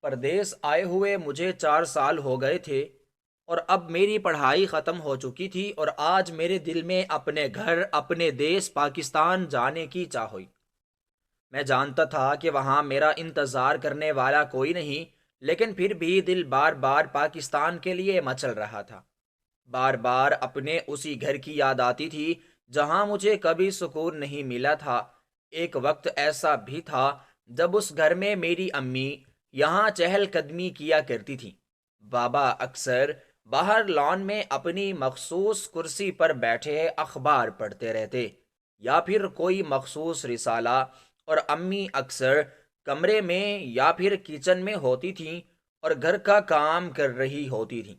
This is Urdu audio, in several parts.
پردیس آئے ہوئے مجھے 4 سال ہو گئے تھے، اور اب میری پڑھائی ختم ہو چکی تھی، اور آج میرے دل میں اپنے گھر، اپنے دیس پاکستان جانے کی چاہ ہوئی۔ میں جانتا تھا کہ وہاں میرا انتظار کرنے والا کوئی نہیں، لیکن پھر بھی دل بار بار پاکستان کے لیے مچل رہا تھا۔ بار بار اپنے اسی گھر کی یاد آتی تھی جہاں مجھے کبھی سکون نہیں ملا تھا۔ ایک وقت ایسا بھی تھا جب اس گھر میں میری امی یہاں چہل قدمی کیا کرتی تھی۔ بابا اکثر باہر لان میں اپنی مخصوص کرسی پر بیٹھے اخبار پڑھتے رہتے یا پھر کوئی مخصوص رسالہ، اور امی اکثر کمرے میں یا پھر کچن میں ہوتی تھیں اور گھر کا کام کر رہی ہوتی تھیں۔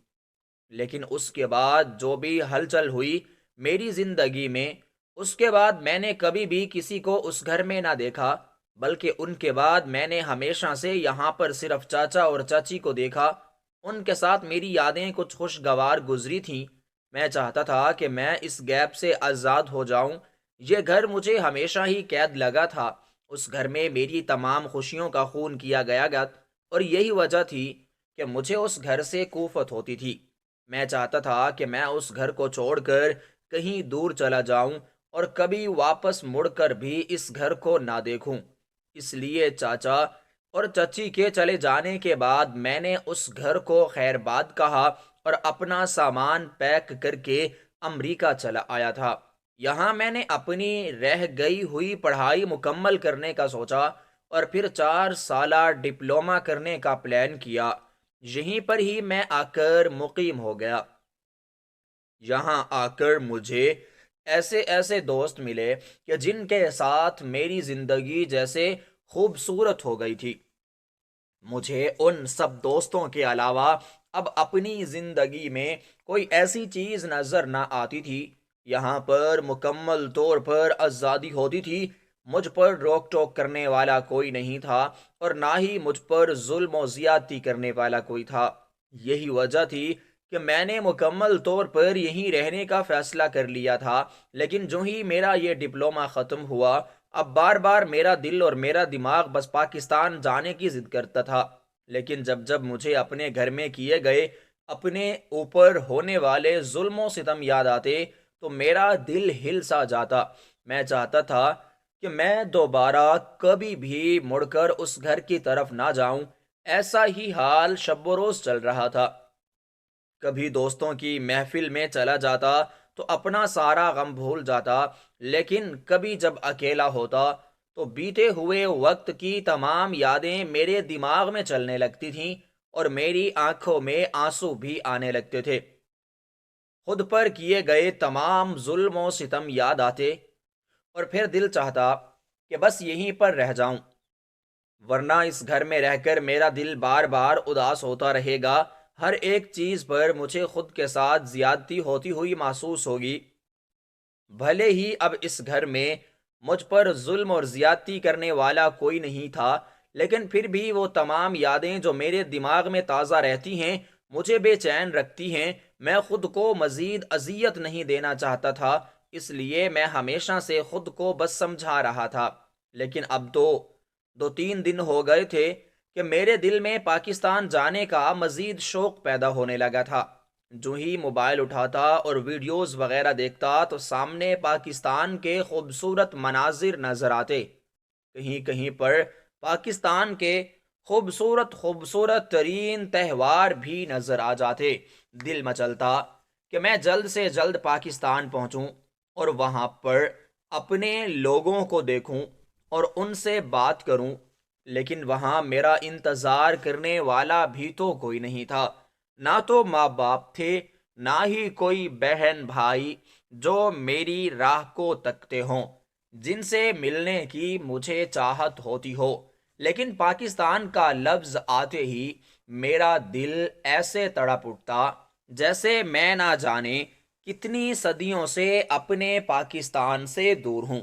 لیکن اس کے بعد جو بھی ہلچل ہوئی میری زندگی میں، اس کے بعد میں نے کبھی بھی کسی کو اس گھر میں نہ دیکھا، بلکہ ان کے بعد میں نے ہمیشہ سے یہاں پر صرف چاچا اور چاچی کو دیکھا۔ ان کے ساتھ میری یادیں کچھ خوشگوار گزری تھیں۔ میں چاہتا تھا کہ میں اس گیپ سے آزاد ہو جاؤں۔ یہ گھر مجھے ہمیشہ ہی قید لگا تھا۔ اس گھر میں میری تمام خوشیوں کا خون کیا گیا اور یہی وجہ تھی کہ مجھے اس گھر سے کوفت ہوتی تھی۔ میں چاہتا تھا کہ میں اس گھر کو چھوڑ کر کہیں دور چلا جاؤں اور کبھی واپس مڑ کر بھی اس گھر کو نہ دیکھوں۔ اس لیے چاچا اور چچی کے چلے جانے کے بعد میں نے اس گھر کو خیر باد کہا اور اپنا سامان پیک کر کے امریکہ چلا آیا تھا۔ یہاں میں نے اپنی رہ گئی ہوئی پڑھائی مکمل کرنے کا سوچا اور پھر 4 سالہ ڈپلومہ کرنے کا پلان کیا۔ یہیں پر ہی میں آ کر مقیم ہو گیا۔ یہاں آ کر مجھے ایسے ایسے دوست ملے کہ جن کے ساتھ میری زندگی جیسے خوبصورت ہو گئی تھی۔ مجھے ان سب دوستوں کے علاوہ اب اپنی زندگی میں کوئی ایسی چیز نظر نہ آتی تھی۔ یہاں پر مکمل طور پر آزادی ہوتی تھی۔ مجھ پر روک ٹوک کرنے والا کوئی نہیں تھا اور نہ ہی مجھ پر ظلم و زیادتی کرنے والا کوئی تھا۔ یہی وجہ تھی کہ میں نے مکمل طور پر یہیں رہنے کا فیصلہ کر لیا تھا۔ لیکن جو ہی میرا یہ ڈپلومہ ختم ہوا، اب بار بار میرا دل اور میرا دماغ بس پاکستان جانے کی ضد کرتا تھا۔ لیکن جب جب مجھے اپنے گھر میں کیے گئے اپنے اوپر ہونے والے ظلم و ستم یاد آتے تو میرا دل ہل سا جاتا۔ میں چاہتا تھا کہ میں دوبارہ کبھی بھی مڑ کر اس گھر کی طرف نہ جاؤں۔ ایسا ہی حال شب و روز چل رہا تھا۔ کبھی دوستوں کی محفل میں چلا جاتا تو اپنا سارا غم بھول جاتا، لیکن کبھی جب اکیلا ہوتا تو بیتے ہوئے وقت کی تمام یادیں میرے دماغ میں چلنے لگتی تھیں اور میری آنکھوں میں آنسو بھی آنے لگتے تھے۔ خود پر کیے گئے تمام ظلم و ستم یاد آتے اور پھر دل چاہتا کہ بس یہیں پر رہ جاؤں، ورنہ اس گھر میں رہ کر میرا دل بار بار اداس ہوتا رہے گا۔ ہر ایک چیز پر مجھے خود کے ساتھ زیادتی ہوتی ہوئی محسوس ہوگی۔ بھلے ہی اب اس گھر میں مجھ پر ظلم اور زیادتی کرنے والا کوئی نہیں تھا، لیکن پھر بھی وہ تمام یادیں جو میرے دماغ میں تازہ رہتی ہیں مجھے بے چین رکھتی ہیں۔ میں خود کو مزید اذیت نہیں دینا چاہتا تھا، اس لیے میں ہمیشہ سے خود کو بس سمجھا رہا تھا۔ لیکن اب تو 2-3 دن ہو گئے تھے کہ میرے دل میں پاکستان جانے کا مزید شوق پیدا ہونے لگا تھا۔ جو ہی موبائل اٹھاتا اور ویڈیوز وغیرہ دیکھتا تو سامنے پاکستان کے خوبصورت مناظر نظر آتے۔ کہیں کہیں پر پاکستان کے خوبصورت ترین تہوار بھی نظر آ جاتے۔ دل مچلتا کہ میں جلد سے جلد پاکستان پہنچوں اور وہاں پر اپنے لوگوں کو دیکھوں اور ان سے بات کروں، لیکن وہاں میرا انتظار کرنے والا بھی تو کوئی نہیں تھا۔ نہ تو ماں باپ تھے، نہ ہی کوئی بہن بھائی جو میری راہ کو تکتے ہوں، جن سے ملنے کی مجھے چاہت ہوتی ہو۔ لیکن پاکستان کا لفظ آتے ہی میرا دل ایسے تڑپ اٹھتا جیسے میں نہ جانے کتنی صدیوں سے اپنے پاکستان سے دور ہوں۔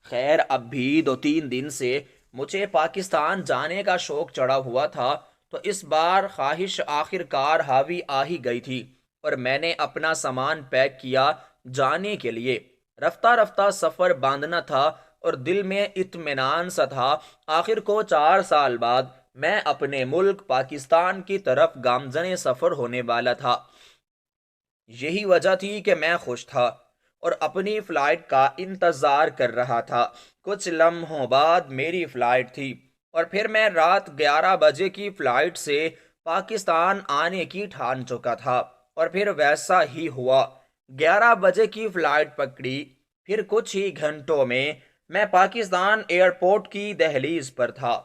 خیر اب بھی 2-3 دن سے مجھے پاکستان جانے کا شوق چڑھا ہوا تھا، تو اس بار خواہش آخر کار حاوی آ ہی گئی تھی اور میں نے اپنا سامان پیک کیا جانے کے لیے۔ رفتہ رفتہ سفر باندھنا تھا اور دل میں اطمینان سا تھا۔ آخر کو 4 سال بعد میں اپنے ملک پاکستان کی طرف گامزن سفر ہونے والا تھا۔ یہی وجہ تھی کہ میں خوش تھا اور اپنی فلائٹ کا انتظار کر رہا تھا۔ کچھ لمحوں بعد میری فلائٹ تھی اور پھر میں رات 11 بجے کی فلائٹ سے پاکستان آنے کی ٹھان چکا تھا، اور پھر ویسا ہی ہوا۔ 11 بجے کی فلائٹ پکڑی، پھر کچھ ہی گھنٹوں میں پاکستان ایئرپورٹ کی دہلیز پر تھا۔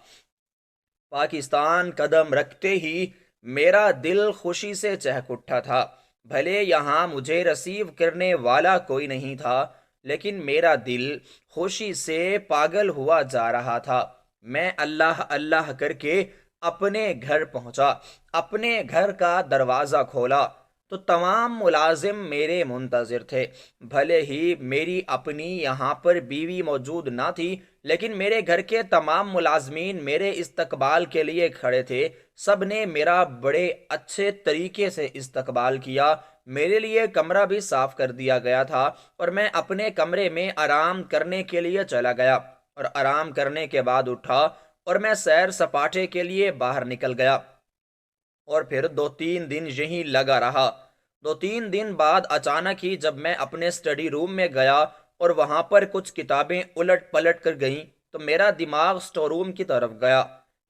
پاکستان قدم رکھتے ہی میرا دل خوشی سے چہک اٹھا تھا۔ بھلے یہاں مجھے ریسیو کرنے والا کوئی نہیں تھا، لیکن میرا دل خوشی سے پاگل ہوا جا رہا تھا۔ میں اللہ اللہ کر کے اپنے گھر پہنچا۔ اپنے گھر کا دروازہ کھولا تو تمام ملازم میرے منتظر تھے۔ بھلے ہی میری اپنی یہاں پر بیوی موجود نہ تھی، لیکن میرے گھر کے تمام ملازمین میرے استقبال کے لیے کھڑے تھے۔ سب نے میرا بڑے اچھے طریقے سے استقبال کیا۔ میرے لیے کمرہ بھی صاف کر دیا گیا تھا اور میں اپنے کمرے میں آرام کرنے کے لیے چلا گیا، اور آرام کرنے کے بعد اٹھا اور میں سیر سپاٹے کے لیے باہر نکل گیا، اور پھر 2-3 دن یہیں لگا رہا۔ 2-3 دن بعد اچانک ہی جب میں اپنے اسٹڈی روم میں گیا اور وہاں پر کچھ کتابیں الٹ پلٹ کر گئیں تو میرا دماغ اسٹور روم کی طرف گیا۔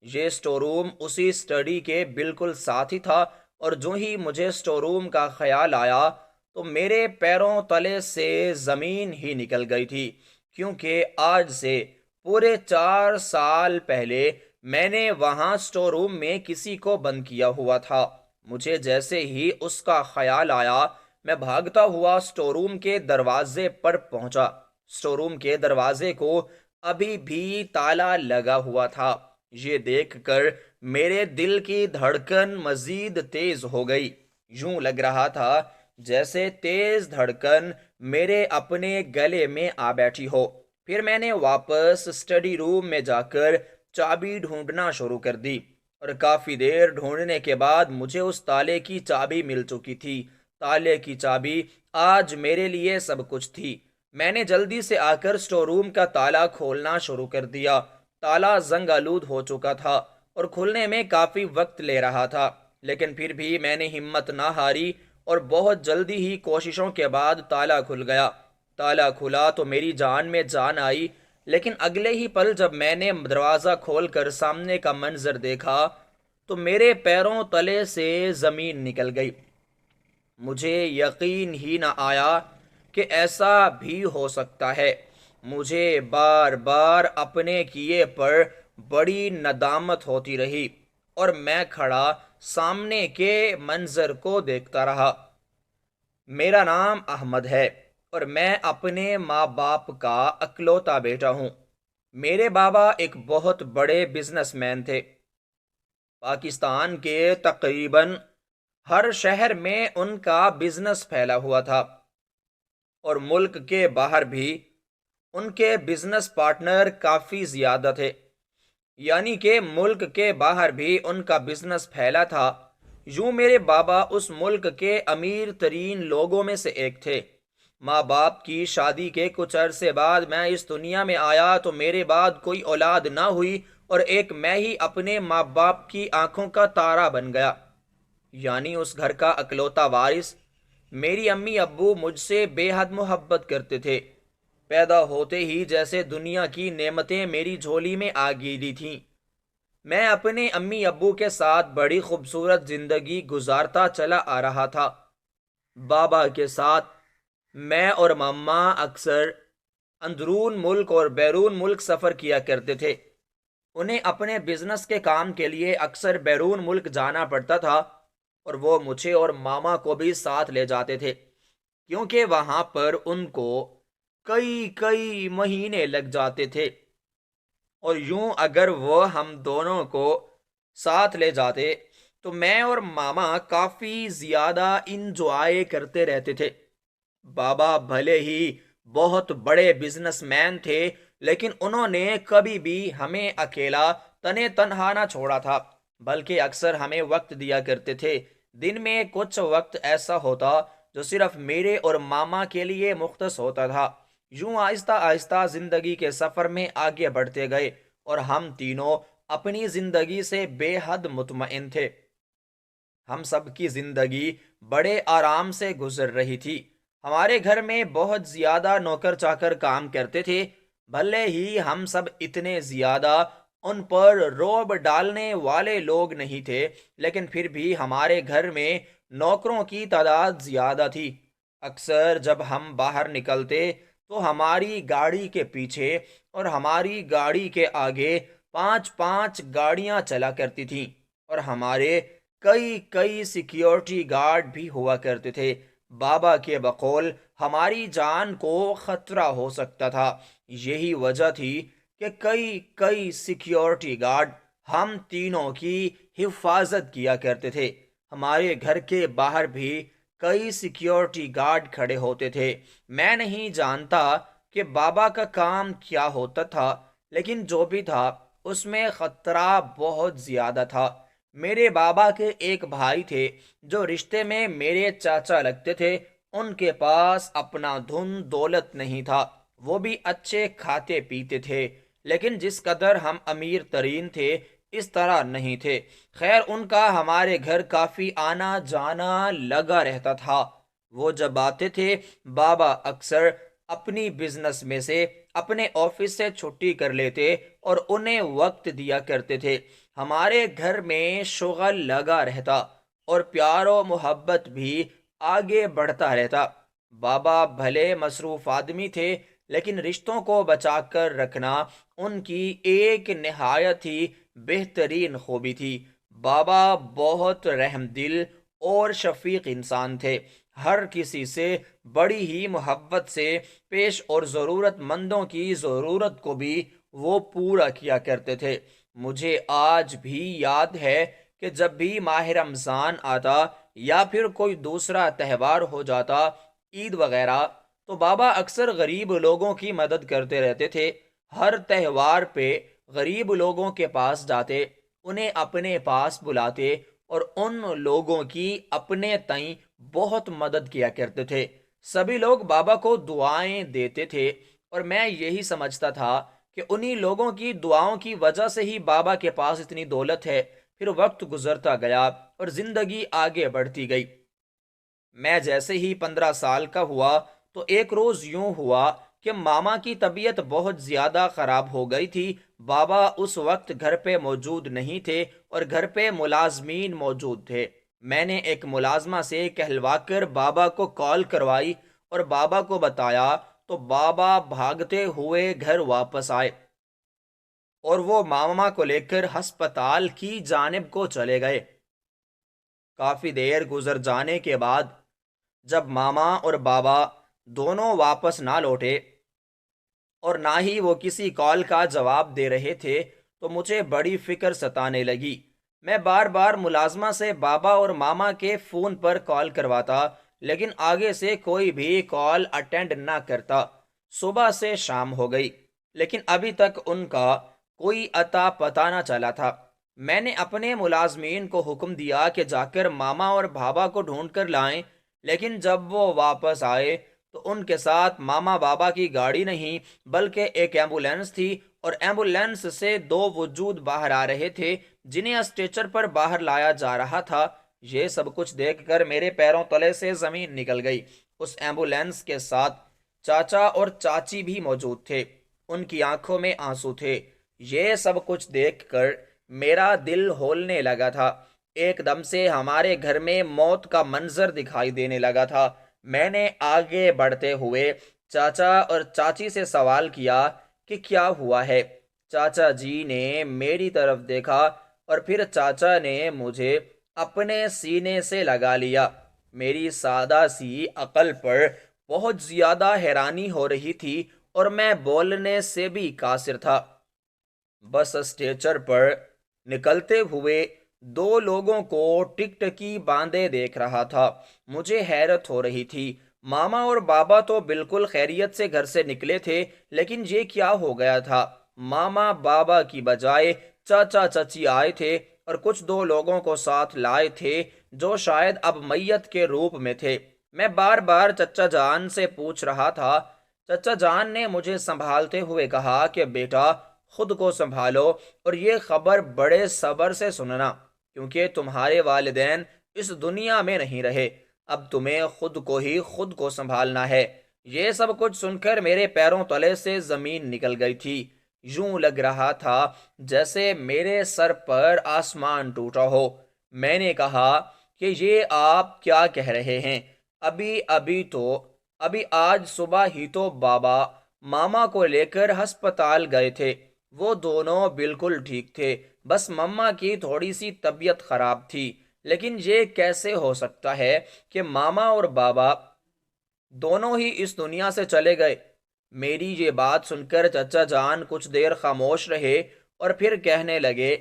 یہ اسٹور روم اسی اسٹڈی کے بالکل ساتھ ہی تھا، اور جو ہی مجھے اسٹور روم کا خیال آیا تو میرے پیروں تلے سے زمین ہی نکل گئی تھی، کیونکہ آج سے پورے 4 سال پہلے میں نے وہاں اسٹور روم میں کسی کو بند کیا ہوا تھا۔ مجھے جیسے ہی اس کا خیال آیا، میں بھاگتا ہوا اسٹور روم کے دروازے پر پہنچا۔ اسٹور روم کے دروازے کو ابھی بھی تالا لگا ہوا تھا۔ یہ دیکھ کر میرے دل کی دھڑکن مزید تیز ہو گئی۔ یوں لگ رہا تھا جیسے تیز دھڑکن میرے اپنے گلے میں آ بیٹھی ہو۔ پھر میں نے واپس اسٹڈی روم میں جا کر چابی ڈھونڈنا شروع کر دی، اور کافی دیر ڈھونڈنے کے بعد مجھے اس تالے کی چابی مل چکی تھی۔ تالے کی چابی آج میرے لیے سب کچھ تھی۔ میں نے جلدی سے آ کر اسٹور روم کا تالا کھولنا شروع کر دیا۔ تالا زنگ آلود ہو چکا تھا اور کھلنے میں کافی وقت لے رہا تھا، لیکن پھر بھی میں نے ہمت نہ ہاری اور بہت جلدی ہی کوششوں کے بعد تالا کھل گیا۔ تالا کھلا تو میری جان میں جان آئی، لیکن اگلے ہی پل جب میں نے دروازہ کھول کر سامنے کا منظر دیکھا تو میرے پیروں تلے سے زمین نکل گئی۔ مجھے یقین ہی نہ آیا کہ ایسا بھی ہو سکتا ہے۔ مجھے بار بار اپنے کیے پر بڑی ندامت ہوتی رہی، اور میں کھڑا سامنے کے منظر کو دیکھتا رہا۔ میرا نام احمد ہے اور میں اپنے ماں باپ کا اکلوتا بیٹا ہوں۔ میرے بابا ایک بہت بڑے بزنس مین تھے۔ پاکستان کے تقریباً ہر شہر میں ان کا بزنس پھیلا ہوا تھا، اور ملک کے باہر بھی ان کے بزنس پارٹنر کافی زیادہ تھے، یعنی کہ ملک کے باہر بھی ان کا بزنس پھیلا تھا۔ یوں میرے بابا اس ملک کے امیر ترین لوگوں میں سے ایک تھے۔ ماں باپ کی شادی کے کچھ عرصے بعد میں اس دنیا میں آیا تو میرے بعد کوئی اولاد نہ ہوئی، اور ایک میں ہی اپنے ماں باپ کی آنکھوں کا تارا بن گیا، یعنی اس گھر کا اکلوتا وارث۔ میری امی ابو مجھ سے بے حد محبت کرتے تھے۔ پیدا ہوتے ہی جیسے دنیا کی نعمتیں میری جھولی میں آ گئی تھیں۔ میں اپنے امی ابو کے ساتھ بڑی خوبصورت زندگی گزارتا چلا آ رہا تھا۔ بابا کے ساتھ میں اور ماما اکثر اندرون ملک اور بیرون ملک سفر کیا کرتے تھے۔ انہیں اپنے بزنس کے کام کے لیے اکثر بیرون ملک جانا پڑتا تھا، اور وہ مجھے اور ماما کو بھی ساتھ لے جاتے تھے، کیونکہ وہاں پر ان کو کئی مہینے لگ جاتے تھے، اور یوں اگر وہ ہم دونوں کو ساتھ لے جاتے تو میں اور ماما کافی زیادہ انجوائے کرتے رہتے تھے۔ بابا بھلے ہی بہت بڑے بزنس مین تھے، لیکن انہوں نے کبھی بھی ہمیں اکیلا تنے تنہا نہ چھوڑا تھا، بلکہ اکثر ہمیں وقت دیا کرتے تھے۔ دن میں کچھ وقت ایسا ہوتا جو صرف میرے اور ماما کے لیے مختص ہوتا تھا۔ یوں آہستہ آہستہ زندگی کے سفر میں آگے بڑھتے گئے، اور ہم تینوں اپنی زندگی سے بے حد مطمئن تھے۔ ہم سب کی زندگی بڑے آرام سے گزر رہی تھی۔ ہمارے گھر میں بہت زیادہ نوکر چاکر کام کرتے تھے۔ بھلے ہی ہم سب اتنے زیادہ ان پر روب ڈالنے والے لوگ نہیں تھے، لیکن پھر بھی ہمارے گھر میں نوکروں کی تعداد زیادہ تھی۔ اکثر جب ہم باہر نکلتے تو ہماری گاڑی کے پیچھے اور ہماری گاڑی کے آگے پانچ پانچ گاڑیاں چلا کرتی تھیں، اور ہمارے کئی کئی سیکیورٹی گارڈ بھی ہوا کرتے تھے۔ بابا کے بقول ہماری جان کو خطرہ ہو سکتا تھا، یہی وجہ تھی کہ کئی کئی سیکیورٹی گارڈ ہم تینوں کی حفاظت کیا کرتے تھے۔ ہمارے گھر کے باہر بھی کئی سیکیورٹی گارڈ کھڑے ہوتے تھے۔ میں نہیں جانتا کہ بابا کا کام کیا ہوتا تھا، لیکن جو بھی تھا اس میں خطرہ بہت زیادہ تھا۔ میرے بابا کے ایک بھائی تھے جو رشتے میں میرے چاچا لگتے تھے۔ ان کے پاس اپنا دھن دولت نہیں تھا، وہ بھی اچھے کھاتے پیتے تھے، لیکن جس قدر ہم امیر ترین تھے اس طرح نہیں تھے۔ خیر، ان کا ہمارے گھر کافی آنا جانا لگا رہتا تھا۔ وہ جب آتے تھے، بابا اکثر اپنی بزنس میں سے اپنے آفس سے چھٹی کر لیتے اور انہیں وقت دیا کرتے تھے۔ ہمارے گھر میں شغل لگا رہتا اور پیار و محبت بھی آگے بڑھتا رہتا۔ بابا بھلے مصروف آدمی تھے، لیکن رشتوں کو بچا کر رکھنا ان کی ایک نہایت ہی بہترین خوبی تھی۔ بابا بہت رحم دل اور شفیق انسان تھے، ہر کسی سے بڑی ہی محبت سے پیش اور ضرورت مندوں کی ضرورت کو بھی وہ پورا کیا کرتے تھے۔ مجھے آج بھی یاد ہے کہ جب بھی ماہ رمضان آتا یا پھر کوئی دوسرا تہوار ہو جاتا، عید وغیرہ، تو بابا اکثر غریب لوگوں کی مدد کرتے رہتے تھے۔ ہر تہوار پہ غریب لوگوں کے پاس جاتے، انہیں اپنے پاس بلاتے اور ان لوگوں کی اپنے تئیں بہت مدد کیا کرتے تھے۔ سبھی لوگ بابا کو دعائیں دیتے تھے، اور میں یہی سمجھتا تھا کہ انہی لوگوں کی دعاؤں کی وجہ سے ہی بابا کے پاس اتنی دولت ہے۔ پھر وقت گزرتا گیا اور زندگی آگے بڑھتی گئی۔ میں جیسے ہی 15 سال کا ہوا تو ایک روز یوں ہوا کہ ماما کی طبیعت بہت زیادہ خراب ہو گئی تھی۔ بابا اس وقت گھر پہ موجود نہیں تھے اور گھر پہ ملازمین موجود تھے۔ میں نے ایک ملازمہ سے کہلوا کر بابا کو کال کروائی اور بابا کو بتایا، تو بابا بھاگتے ہوئے گھر واپس آئے اور وہ ماما کو لے کر ہسپتال کی جانب کو چلے گئے۔ کافی دیر گزر جانے کے بعد جب ماما اور بابا دونوں واپس نہ لوٹے اور نہ ہی وہ کسی کال کا جواب دے رہے تھے، تو مجھے بڑی فکر ستانے لگی۔ میں بار بار ملازمہ سے بابا اور ماما کے فون پر کال کرواتا، لیکن آگے سے کوئی بھی کال اٹینڈ نہ کرتا۔ صبح سے شام ہو گئی، لیکن ابھی تک ان کا کوئی اتا پتہ نہ چلا تھا۔ میں نے اپنے ملازمین کو حکم دیا کہ جا کر ماما اور بابا کو ڈھونڈ کر لائیں، لیکن جب وہ واپس آئے تو ان کے ساتھ ماما بابا کی گاڑی نہیں بلکہ ایک ایمبولینس تھی، اور ایمبولینس سے دو وجود باہر آ رہے تھے جنہیں اسٹریچر پر باہر لایا جا رہا تھا۔ یہ سب کچھ دیکھ کر میرے پیروں تلے سے زمین نکل گئی۔ اس ایمبولینس کے ساتھ چاچا اور چاچی بھی موجود تھے، ان کی آنکھوں میں آنسو تھے۔ یہ سب کچھ دیکھ کر میرا دل ہولنے لگا تھا۔ ایک دم سے ہمارے گھر میں موت کا منظر دکھائی دینے لگا تھا۔ میں نے آگے بڑھتے ہوئے چاچا اور چاچی سے سوال کیا کہ کیا ہوا ہے۔ چاچا جی نے میری طرف دیکھا اور پھر چاچا نے مجھے اپنے سینے سے لگا لیا۔ میری سادہ سی عقل پر بہت زیادہ حیرانی ہو رہی تھی اور میں بولنے سے بھی قاصر تھا۔ بس اسٹیچر پر نکلتے ہوئے دو لوگوں کو ٹکٹکی باندھے دیکھ رہا تھا۔ مجھے حیرت ہو رہی تھی۔ ماما اور بابا تو بالکل خیریت سے گھر سے نکلے تھے، لیکن یہ کیا ہو گیا تھا؟ ماما بابا کی بجائے چاچا چچی آئے تھے اور کچھ دو لوگوں کو ساتھ لائے تھے جو شاید اب میت کے روپ میں تھے۔ میں بار بار چچا جان سے پوچھ رہا تھا۔ چچا جان نے مجھے سنبھالتے ہوئے کہا کہ بیٹا، خود کو سنبھالو اور یہ خبر بڑے صبر سے سننا، کیونکہ تمہارے والدین اس دنیا میں نہیں رہے، اب تمہیں خود کو ہی خود کو سنبھالنا ہے۔ یہ سب کچھ سن کر میرے پیروں تلے سے زمین نکل گئی تھی، یوں لگ رہا تھا جیسے میرے سر پر آسمان ٹوٹا ہو۔ میں نے کہا کہ یہ آپ کیا کہہ رہے ہیں؟ ابھی آج صبح ہی تو بابا ماما کو لے کر ہسپتال گئے تھے، وہ دونوں بالکل ٹھیک تھے، بس مما کی تھوڑی سی طبیعت خراب تھی۔ لیکن یہ کیسے ہو سکتا ہے کہ ماما اور بابا دونوں ہی اس دنیا سے چلے گئے؟ میری یہ بات سن کر چچا جان کچھ دیر خاموش رہے اور پھر کہنے لگے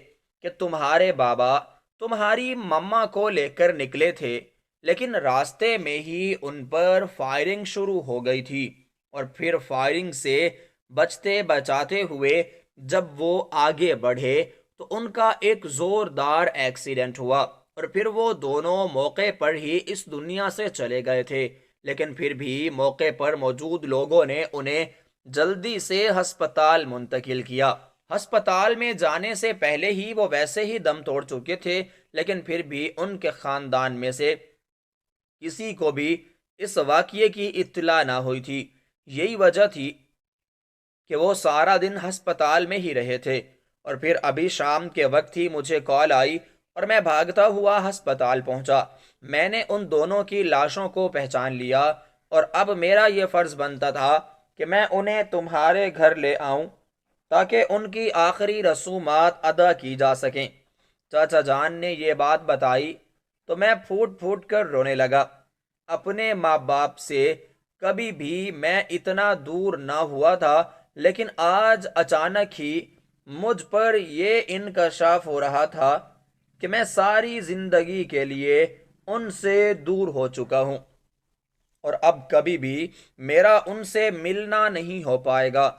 کہ تمہارے بابا تمہاری مما کو لے کر نکلے تھے، لیکن راستے میں ہی ان پر فائرنگ شروع ہو گئی تھی، اور پھر فائرنگ سے بچتے بچاتے ہوئے جب وہ آگے بڑھے تو ان کا ایک زوردار ایکسیڈنٹ ہوا، اور پھر وہ دونوں موقع پر ہی اس دنیا سے چلے گئے تھے۔ لیکن پھر بھی موقع پر موجود لوگوں نے انہیں جلدی سے ہسپتال منتقل کیا۔ ہسپتال میں جانے سے پہلے ہی وہ ویسے ہی دم توڑ چکے تھے، لیکن پھر بھی ان کے خاندان میں سے کسی کو بھی اس واقعے کی اطلاع نہ ہوئی تھی۔ یہی وجہ تھی کہ وہ سارا دن ہسپتال میں ہی رہے تھے، اور پھر ابھی شام کے وقت ہی مجھے کال آئی اور میں بھاگتا ہوا ہسپتال پہنچا۔ میں نے ان دونوں کی لاشوں کو پہچان لیا، اور اب میرا یہ فرض بنتا تھا کہ میں انہیں تمہارے گھر لے آؤں تاکہ ان کی آخری رسومات ادا کی جا سکیں۔ چاچا جان نے یہ بات بتائی تو میں پھوٹ پھوٹ کر رونے لگا۔ اپنے ماں باپ سے کبھی بھی میں اتنا دور نہ ہوا تھا، لیکن آج اچانک ہی مجھ پر یہ انکشاف ہو رہا تھا کہ میں ساری زندگی کے لیے ان سے دور ہو چکا ہوں، اور اب کبھی بھی میرا ان سے ملنا نہیں ہو پائے گا۔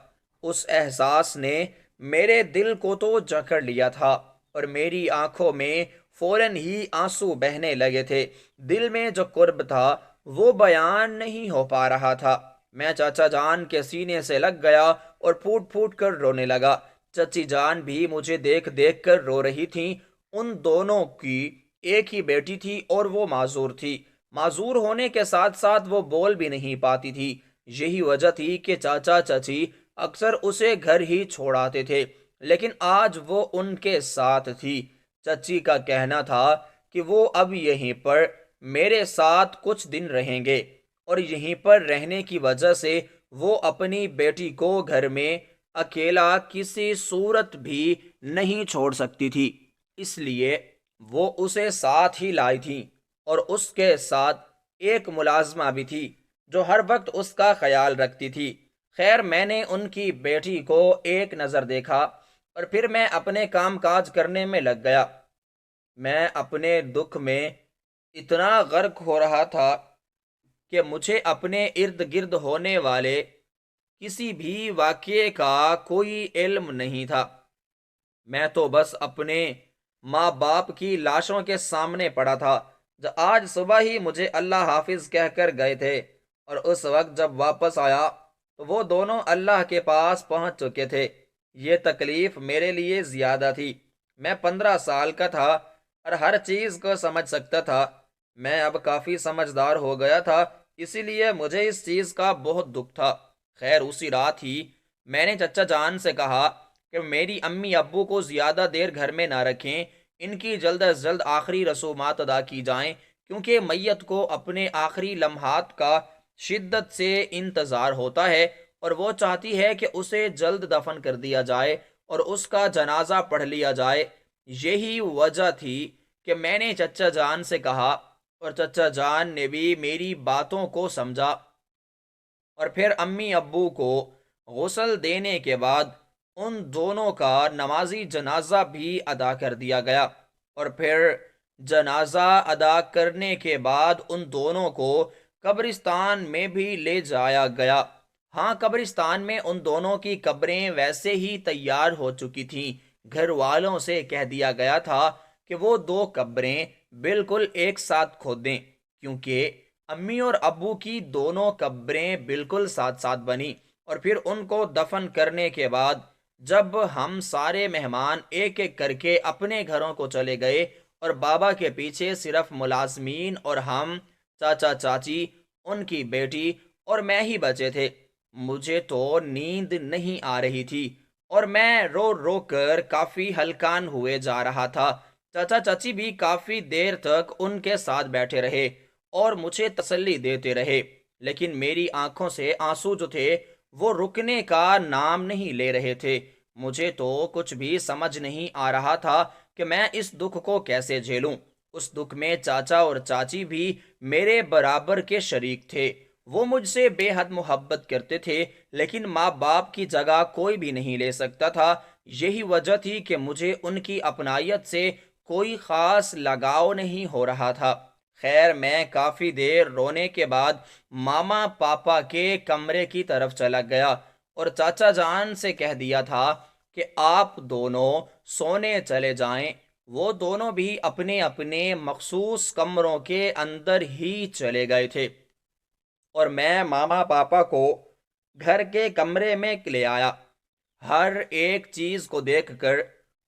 اس احساس نے میرے دل کو تو جکڑ لیا تھا، اور میری آنکھوں میں فوراً ہی آنسو بہنے لگے تھے۔ دل میں جو قرب تھا وہ بیان نہیں ہو پا رہا تھا۔ میں چاچا جان کے سینے سے لگ گیا اور پھوٹ پھوٹ کر رونے لگا۔ چچی جان بھی مجھے دیکھ دیکھ کر رو رہی تھیں۔ ان دونوں کی ایک ہی بیٹی تھی اور وہ معذور تھی۔ معذور ہونے کے ساتھ ساتھ وہ بول بھی نہیں پاتی تھی۔ یہی وجہ تھی کہ چاچا چچی اکثر اسے گھر ہی چھوڑ آتے تھے، لیکن آج وہ ان کے ساتھ تھی۔ چچی کا کہنا تھا کہ وہ اب یہیں پر میرے ساتھ کچھ دن رہیں گے، اور یہیں پر رہنے کی وجہ سے وہ اپنی بیٹی کو گھر میں اکیلا کسی صورت بھی نہیں چھوڑ سکتی تھی، اس لیے وہ اسے ساتھ ہی لائی تھی، اور اس کے ساتھ ایک ملازمہ بھی تھی جو ہر وقت اس کا خیال رکھتی تھی۔ خیر، میں نے ان کی بیٹی کو ایک نظر دیکھا اور پھر میں اپنے کام کاج کرنے میں لگ گیا۔ میں اپنے دکھ میں اتنا غرق ہو رہا تھا کہ مجھے اپنے ارد گرد ہونے والے کسی بھی واقعے کا کوئی علم نہیں تھا۔ میں تو بس اپنے ماں باپ کی لاشوں کے سامنے پڑا تھا جو آج صبح ہی مجھے اللہ حافظ کہہ کر گئے تھے، اور اس وقت جب واپس آیا تو وہ دونوں اللہ کے پاس پہنچ چکے تھے۔ یہ تکلیف میرے لیے زیادہ تھی۔ میں 15 سال کا تھا اور ہر چیز کو سمجھ سکتا تھا۔ میں اب کافی سمجھدار ہو گیا تھا، اسی لیے مجھے اس چیز کا بہت دکھ تھا۔ خیر، اسی رات ہی میں نے چچا جان سے کہا کہ میری امی ابو کو زیادہ دیر گھر میں نہ رکھیں، ان کی جلد از جلد آخری رسومات ادا کی جائیں، کیونکہ میت کو اپنے آخری لمحات کا شدت سے انتظار ہوتا ہے، اور وہ چاہتی ہے کہ اسے جلد دفن کر دیا جائے اور اس کا جنازہ پڑھ لیا جائے۔ یہی وجہ تھی کہ میں نے چچا جان سے کہا، اور چچا جان نے بھی میری باتوں کو سمجھا، اور پھر امی ابو کو غسل دینے کے بعد ان دونوں کا نمازی جنازہ بھی ادا کر دیا گیا، اور پھر جنازہ ادا کرنے کے بعد ان دونوں کو قبرستان میں بھی لے جایا گیا۔ ہاں، قبرستان میں ان دونوں کی قبریں ویسے ہی تیار ہو چکی تھیں۔ گھر والوں سے کہہ دیا گیا تھا کہ وہ 2 قبریں بالکل ایک ساتھ کھود دیں، کیونکہ امی اور ابو کی دونوں قبریں بالکل ساتھ ساتھ بنی، اور پھر ان کو دفن کرنے کے بعد جب ہم سارے مہمان ایک ایک کر کے اپنے گھروں کو چلے گئے اور بابا کے پیچھے صرف ملازمین اور ہم، چاچا چاچی، ان کی بیٹی اور میں ہی بچے تھے، مجھے تو نیند نہیں آ رہی تھی اور میں رو رو کر کافی ہلکان ہوئے جا رہا تھا۔ چاچا چاچی بھی کافی دیر تک ان کے ساتھ بیٹھے رہے اور مجھے تسلی دیتے رہے، لیکن میری آنکھوں سے آنسو جو تھے وہ رکنے کا نام نہیں لے رہے تھے۔ مجھے تو کچھ بھی سمجھ نہیں آ رہا تھا کہ میں اس دکھ کو کیسے جھیلوں۔ اس دکھ میں چاچا اور چاچی بھی میرے برابر کے شریک تھے۔ وہ مجھ سے بے حد محبت کرتے تھے، لیکن ماں باپ کی جگہ کوئی بھی نہیں لے سکتا تھا۔ یہی وجہ تھی کہ مجھے ان کی اپنائیت سے کوئی خاص لگاؤ نہیں ہو رہا تھا۔ خیر، میں کافی دیر رونے کے بعد ماما پاپا کے کمرے کی طرف چلا گیا اور چاچا جان سے کہہ دیا تھا کہ آپ دونوں سونے چلے جائیں۔ وہ دونوں بھی اپنے اپنے مخصوص کمروں کے اندر ہی چلے گئے تھے اور میں ماما پاپا کو گھر کے کمرے میں لے آیا۔ ہر ایک چیز کو دیکھ کر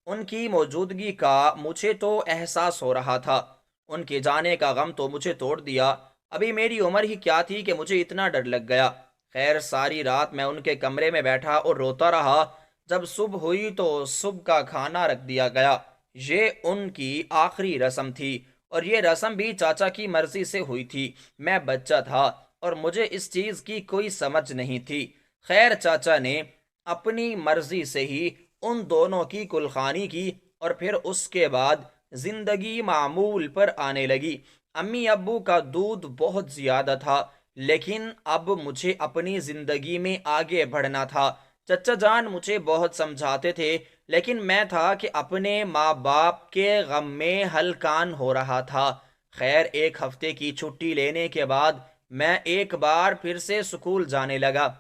ان کی موجودگی کا مجھے تو احساس ہو رہا تھا۔ ان کے جانے کا غم تو مجھے توڑ دیا۔ ابھی میری عمر ہی کیا تھی کہ مجھے اتنا ڈر لگ گیا۔ خیر، ساری رات میں ان کے کمرے میں بیٹھا اور روتا رہا۔ جب صبح ہوئی تو صبح کا کھانا رکھ دیا گیا۔ یہ ان کی آخری رسم تھی اور یہ رسم بھی چاچا کی مرضی سے ہوئی تھی۔ میں بچہ تھا اور مجھے اس چیز کی کوئی سمجھ نہیں تھی۔ خیر، چاچا نے اپنی مرضی سے ہی ان دونوں کی کلخانی کی اور پھر اس کے بعد زندگی معمول پر آنے لگی۔ امی ابو کا دودھ بہت زیادہ تھا، لیکن اب مجھے اپنی زندگی میں آگے بڑھنا تھا۔ چچا جان مجھے بہت سمجھاتے تھے، لیکن میں تھا کہ اپنے ماں باپ کے غم میں ہلکان ہو رہا تھا۔ خیر، ایک ہفتے کی چھٹی لینے کے بعد میں ایک بار پھر سے سکول جانے لگا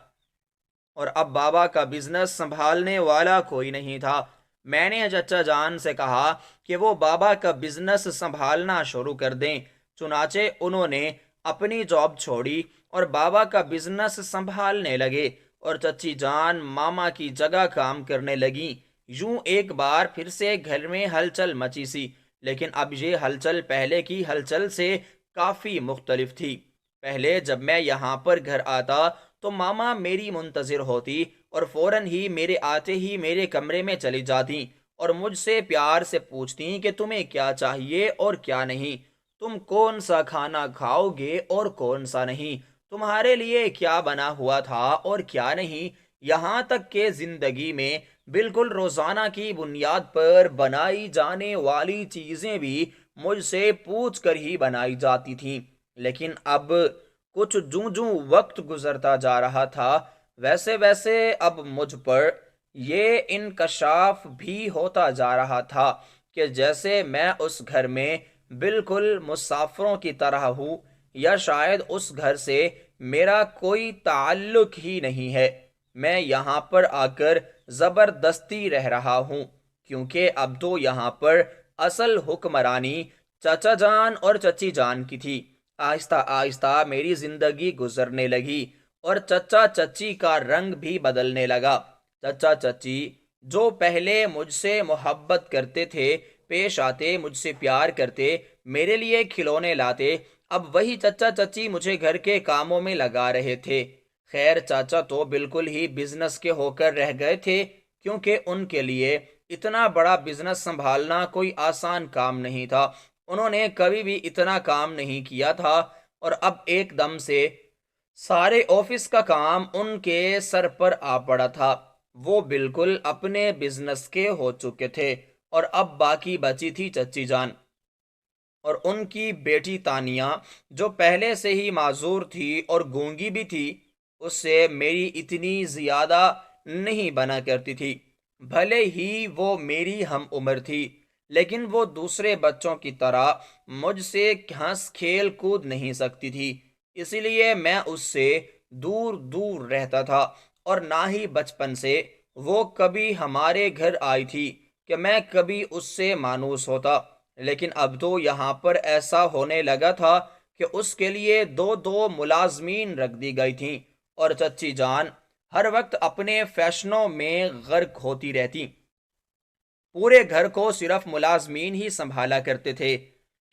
اور اب بابا کا بزنس سنبھالنے والا کوئی نہیں تھا۔ میں نے چچا جان سے کہا کہ وہ بابا کا بزنس سنبھالنا شروع کر دیں۔ چنانچہ انہوں نے اپنی جاب چھوڑی اور بابا کا بزنس سنبھالنے لگے اور چچی جان ماما کی جگہ کام کرنے لگیں۔ یوں ایک بار پھر سے گھر میں ہلچل مچی سی، لیکن اب یہ ہلچل پہلے کی ہلچل سے کافی مختلف تھی۔ پہلے جب میں یہاں پر گھر آتا تو ماما میری منتظر ہوتی اور فوراً ہی میرے آتے ہی میرے کمرے میں چلی جاتی اور مجھ سے پیار سے پوچھتی کہ تمہیں کیا چاہیے اور کیا نہیں، تم کون سا کھانا کھاؤ گے اور کون سا نہیں، تمہارے لیے کیا بنا ہوا تھا اور کیا نہیں، یہاں تک کہ زندگی میں بالکل روزانہ کی بنیاد پر بنائی جانے والی چیزیں بھی مجھ سے پوچھ کر ہی بنائی جاتی تھیں۔ لیکن اب کچھ جوں جوں وقت گزرتا جا رہا تھا، ویسے ویسے اب مجھ پر یہ انکشاف بھی ہوتا جا رہا تھا کہ جیسے میں اس گھر میں بالکل مسافروں کی طرح ہوں، یا شاید اس گھر سے میرا کوئی تعلق ہی نہیں ہے۔ میں یہاں پر آ کر زبردستی رہ رہا ہوں، کیونکہ اب تو یہاں پر اصل حکمرانی چچا جان اور چچی جان کی تھی۔ آہستہ آہستہ میری زندگی گزرنے لگی اور چچا چچی کا رنگ بھی بدلنے لگا۔ چچا چچی جو پہلے مجھ سے محبت کرتے تھے، پیش آتے، مجھ سے پیار کرتے، میرے لیے کھلونے لاتے، اب وہی چچا چچی مجھے گھر کے کاموں میں لگا رہے تھے۔ خیر، چاچا تو بالکل ہی بزنس کے ہو کر رہ گئے تھے، کیونکہ ان کے لیے اتنا بڑا بزنس سنبھالنا کوئی آسان کام نہیں تھا۔ انہوں نے کبھی بھی اتنا کام نہیں کیا تھا اور اب ایک دم سے سارے آفس کا کام ان کے سر پر آ پڑا تھا۔ وہ بالکل اپنے بزنس کے ہو چکے تھے اور اب باقی بچی تھی چچی جان اور ان کی بیٹی تانیہ، جو پہلے سے ہی معذور تھی اور گونگی بھی تھی۔ اس سے میری اتنی زیادہ نہیں بنا کرتی تھی، بھلے ہی وہ میری ہم عمر تھی، لیکن وہ دوسرے بچوں کی طرح مجھ سے ہنس کھیل کود نہیں سکتی تھی، اسی لیے میں اس سے دور دور رہتا تھا اور نہ ہی بچپن سے وہ کبھی ہمارے گھر آئی تھی کہ میں کبھی اس سے مانوس ہوتا۔ لیکن اب تو یہاں پر ایسا ہونے لگا تھا کہ اس کے لیے دو دو ملازمین رکھ دی گئی تھیں اور چچی جان ہر وقت اپنے فیشنوں میں غرق ہوتی رہتی۔ پورے گھر کو صرف ملازمین ہی سنبھالا کرتے تھے۔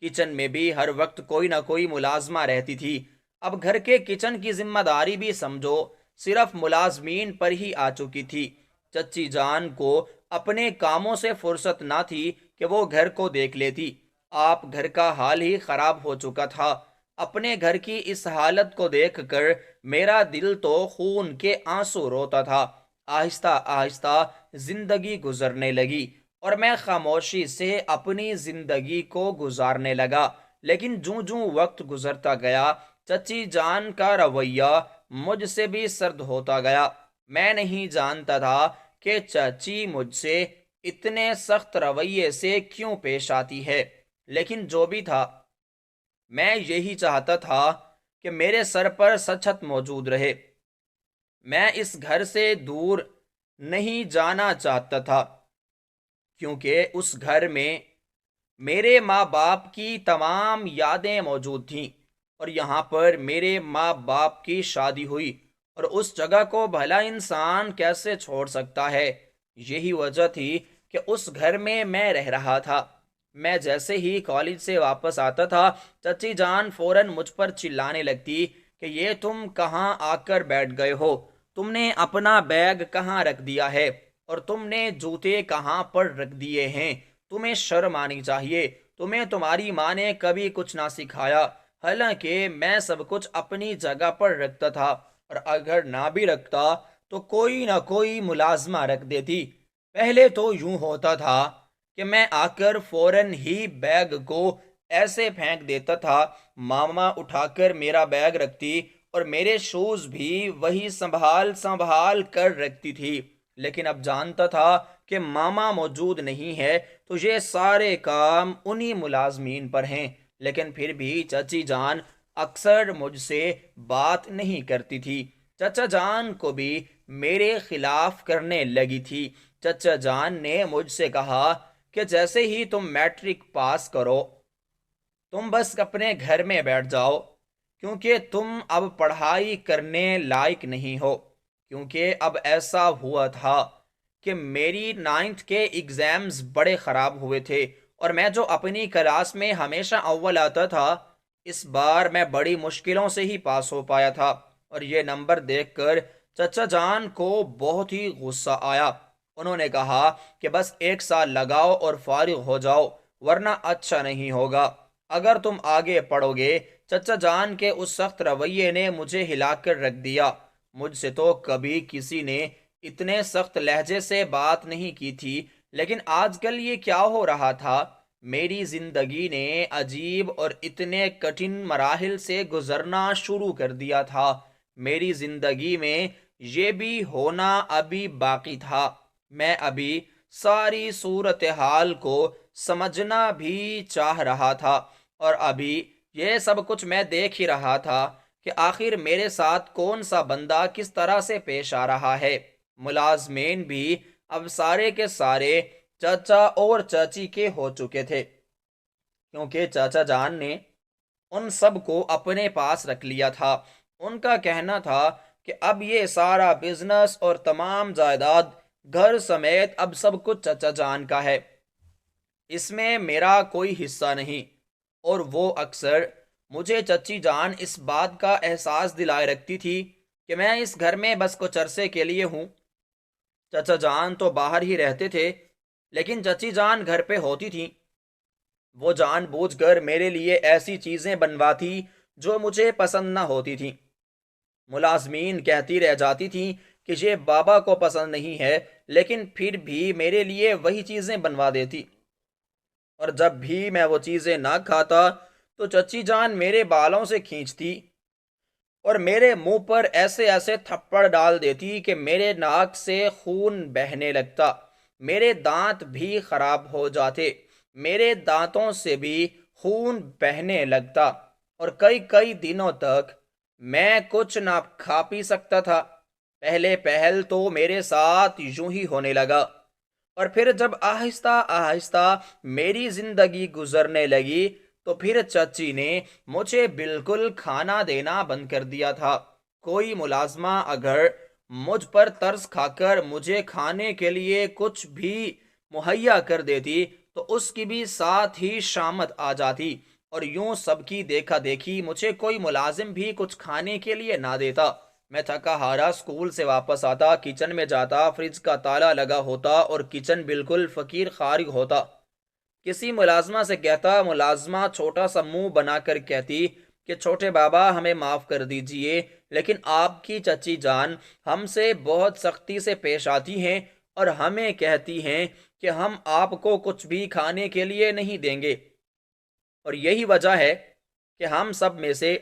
کچن میں بھی ہر وقت کوئی نہ کوئی ملازمہ رہتی تھی۔ اب گھر کے کچن کی ذمہ داری بھی سمجھو صرف ملازمین پر ہی آ چکی تھی۔ چچی جان کو اپنے کاموں سے فرصت نہ تھی کہ وہ گھر کو دیکھ لیتی۔ آپ گھر کا حال ہی خراب ہو چکا تھا۔ اپنے گھر کی اس حالت کو دیکھ کر میرا دل تو خون کے آنسو روتا تھا۔ آہستہ آہستہ زندگی گزرنے لگی اور میں خاموشی سے اپنی زندگی کو گزارنے لگا۔ لیکن جوں جوں وقت گزرتا گیا چچی جان کا رویہ مجھ سے بھی سرد ہوتا گیا۔ میں نہیں جانتا تھا کہ چچی مجھ سے اتنے سخت رویے سے کیوں پیش آتی ہے، لیکن جو بھی تھا میں یہی چاہتا تھا کہ میرے سر پر سچت موجود رہے۔ میں اس گھر سے دور نہیں جانا چاہتا تھا، کیونکہ اس گھر میں میرے ماں باپ کی تمام یادیں موجود تھیں، اور یہاں پر میرے ماں باپ کی شادی ہوئی، اور اس جگہ کو بھلا انسان کیسے چھوڑ سکتا ہے؟ یہی وجہ تھی کہ اس گھر میں رہ رہا تھا۔ میں جیسے ہی کالج سے واپس آتا تھا چچی جان فوراً مجھ پر چلانے لگتی کہ یہ تم کہاں آ کر بیٹھ گئے ہو؟ تم نے اپنا بیگ کہاں رکھ دیا ہے؟ اور تم نے جوتے کہاں پر رکھ دیے ہیں؟ تمہیں شرم آنی چاہیے۔ تمہیں تمہاری ماں نے کبھی کچھ نہ سکھایا۔ حالانکہ میں سب کچھ اپنی جگہ پر رکھتا تھا، اور اگر نہ بھی رکھتا تو کوئی نہ کوئی ملازمہ رکھ دیتی۔ پہلے تو یوں ہوتا تھا کہ میں آ کر فوراً ہی بیگ کو ایسے پھینک دیتا تھا، ماما اٹھا کر میرا بیگ رکھتی اور میرے شوز بھی وہی سنبھال سنبھال کر رکھتی تھی۔ لیکن اب جانتا تھا کہ ماما موجود نہیں ہے تو یہ سارے کام انہی ملازمین پر ہیں، لیکن پھر بھی چچی جان اکثر مجھ سے بات نہیں کرتی تھی۔ چچا جان کو بھی میرے خلاف کرنے لگی تھی۔ چچا جان نے مجھ سے کہا کہ جیسے ہی تم میٹرک پاس کرو تم بس اپنے گھر میں بیٹھ جاؤ، کیونکہ تم اب پڑھائی کرنے لائق نہیں ہو۔ کیونکہ اب ایسا ہوا تھا کہ میری 9th کے ایگزامز بڑے خراب ہوئے تھے، اور میں جو اپنی کلاس میں ہمیشہ اول آتا تھا اس بار میں بڑی مشکلوں سے ہی پاس ہو پایا تھا۔ اور یہ نمبر دیکھ کر چچا جان کو بہت ہی غصہ آیا۔ انہوں نے کہا کہ بس 1 سال لگاؤ اور فارغ ہو جاؤ، ورنہ اچھا نہیں ہوگا اگر تم آگے پڑھو گے۔ چچا جان کے اس سخت رویے نے مجھے ہلا کر رکھ دیا۔ مجھ سے تو کبھی کسی نے اتنے سخت لہجے سے بات نہیں کی تھی، لیکن آج کل یہ کیا ہو رہا تھا؟ میری زندگی نے عجیب اور اتنے کٹھن مراحل سے گزرنا شروع کر دیا تھا۔ میری زندگی میں یہ بھی ہونا ابھی باقی تھا۔ میں ابھی ساری صورتحال کو سمجھنا بھی چاہ رہا تھا، اور ابھی یہ سب کچھ میں دیکھ ہی رہا تھا کہ آخر میرے ساتھ کون سا بندہ کس طرح سے پیش آ رہا ہے۔ ملازمین بھی اب سارے کے سارے چچا اور چاچی کے ہو چکے تھے، کیونکہ چاچا جان نے ان سب کو اپنے پاس رکھ لیا تھا۔ ان کا کہنا تھا کہ اب یہ سارا بزنس اور تمام جائیداد گھر سمیت اب سب کچھ چچا جان کا ہے، اس میں میرا کوئی حصہ نہیں۔ اور وہ اکثر مجھے چچی جان اس بات کا احساس دلائے رکھتی تھی کہ میں اس گھر میں بس کچھ عرصے کے لیے ہوں۔ چچا جان تو باہر ہی رہتے تھے، لیکن چچی جان گھر پہ ہوتی تھیں۔ وہ جان بوجھ کر میرے لیے ایسی چیزیں بنواتی جو مجھے پسند نہ ہوتی تھیں۔ ملازمین کہتی رہ جاتی تھیں کہ یہ بابا کو پسند نہیں ہے، لیکن پھر بھی میرے لیے وہی چیزیں بنوا دیتی، اور جب بھی میں وہ چیزیں نہ کھاتا تو چچی جان میرے بالوں سے کھینچتی اور میرے منہ پر ایسے ایسے تھپڑ ڈال دیتی کہ میرے ناک سے خون بہنے لگتا۔ میرے دانت بھی خراب ہو جاتے، میرے دانتوں سے بھی خون بہنے لگتا، اور کئی کئی دنوں تک میں کچھ نہ کھا پی سکتا تھا۔ پہلے پہل تو میرے ساتھ یوں ہی ہونے لگا، اور پھر جب آہستہ آہستہ میری زندگی گزرنے لگی تو پھر چچی نے مجھے بالکل کھانا دینا بند کر دیا تھا۔ کوئی ملازمہ اگر مجھ پر ترس کھا کر مجھے کھانے کے لیے کچھ بھی مہیا کر دیتی تو اس کی بھی ساتھ ہی شامت آ جاتی، اور یوں سب کی دیکھا دیکھی مجھے کوئی ملازم بھی کچھ کھانے کے لیے نہ دیتا۔ میں تھکا ہارا اسکول سے واپس آتا، کچن میں جاتا، فریج کا تالا لگا ہوتا اور کچن بالکل فقیر خارغ ہوتا۔ کسی ملازمہ سے کہتا، ملازمہ چھوٹا سا منہ بنا کر کہتی کہ چھوٹے بابا ہمیں معاف کر دیجئے، لیکن آپ کی چچی جان ہم سے بہت سختی سے پیش آتی ہیں اور ہمیں کہتی ہیں کہ ہم آپ کو کچھ بھی کھانے کے لیے نہیں دیں گے، اور یہی وجہ ہے کہ ہم سب میں سے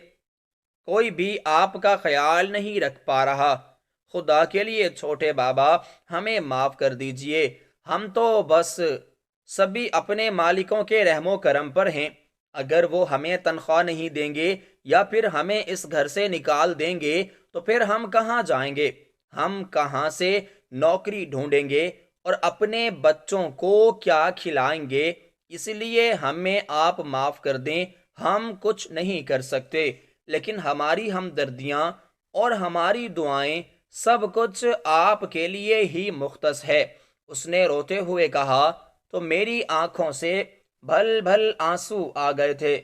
کوئی بھی آپ کا خیال نہیں رکھ پا رہا۔ خدا کے لیے چھوٹے بابا ہمیں معاف کر دیجئے، ہم تو بس سبھی اپنے مالکوں کے رحم و کرم پر ہیں۔ اگر وہ ہمیں تنخواہ نہیں دیں گے یا پھر ہمیں اس گھر سے نکال دیں گے تو پھر ہم کہاں جائیں گے؟ ہم کہاں سے نوکری ڈھونڈیں گے اور اپنے بچوں کو کیا کھلائیں گے؟ اس لیے ہمیں آپ معاف کر دیں، ہم کچھ نہیں کر سکتے، لیکن ہماری ہمدردیاں اور ہماری دعائیں سب کچھ آپ کے لیے ہی مختص ہے۔ اس نے روتے ہوئے کہا تو میری آنکھوں سے بھل بھل آنسو آ گئے تھے۔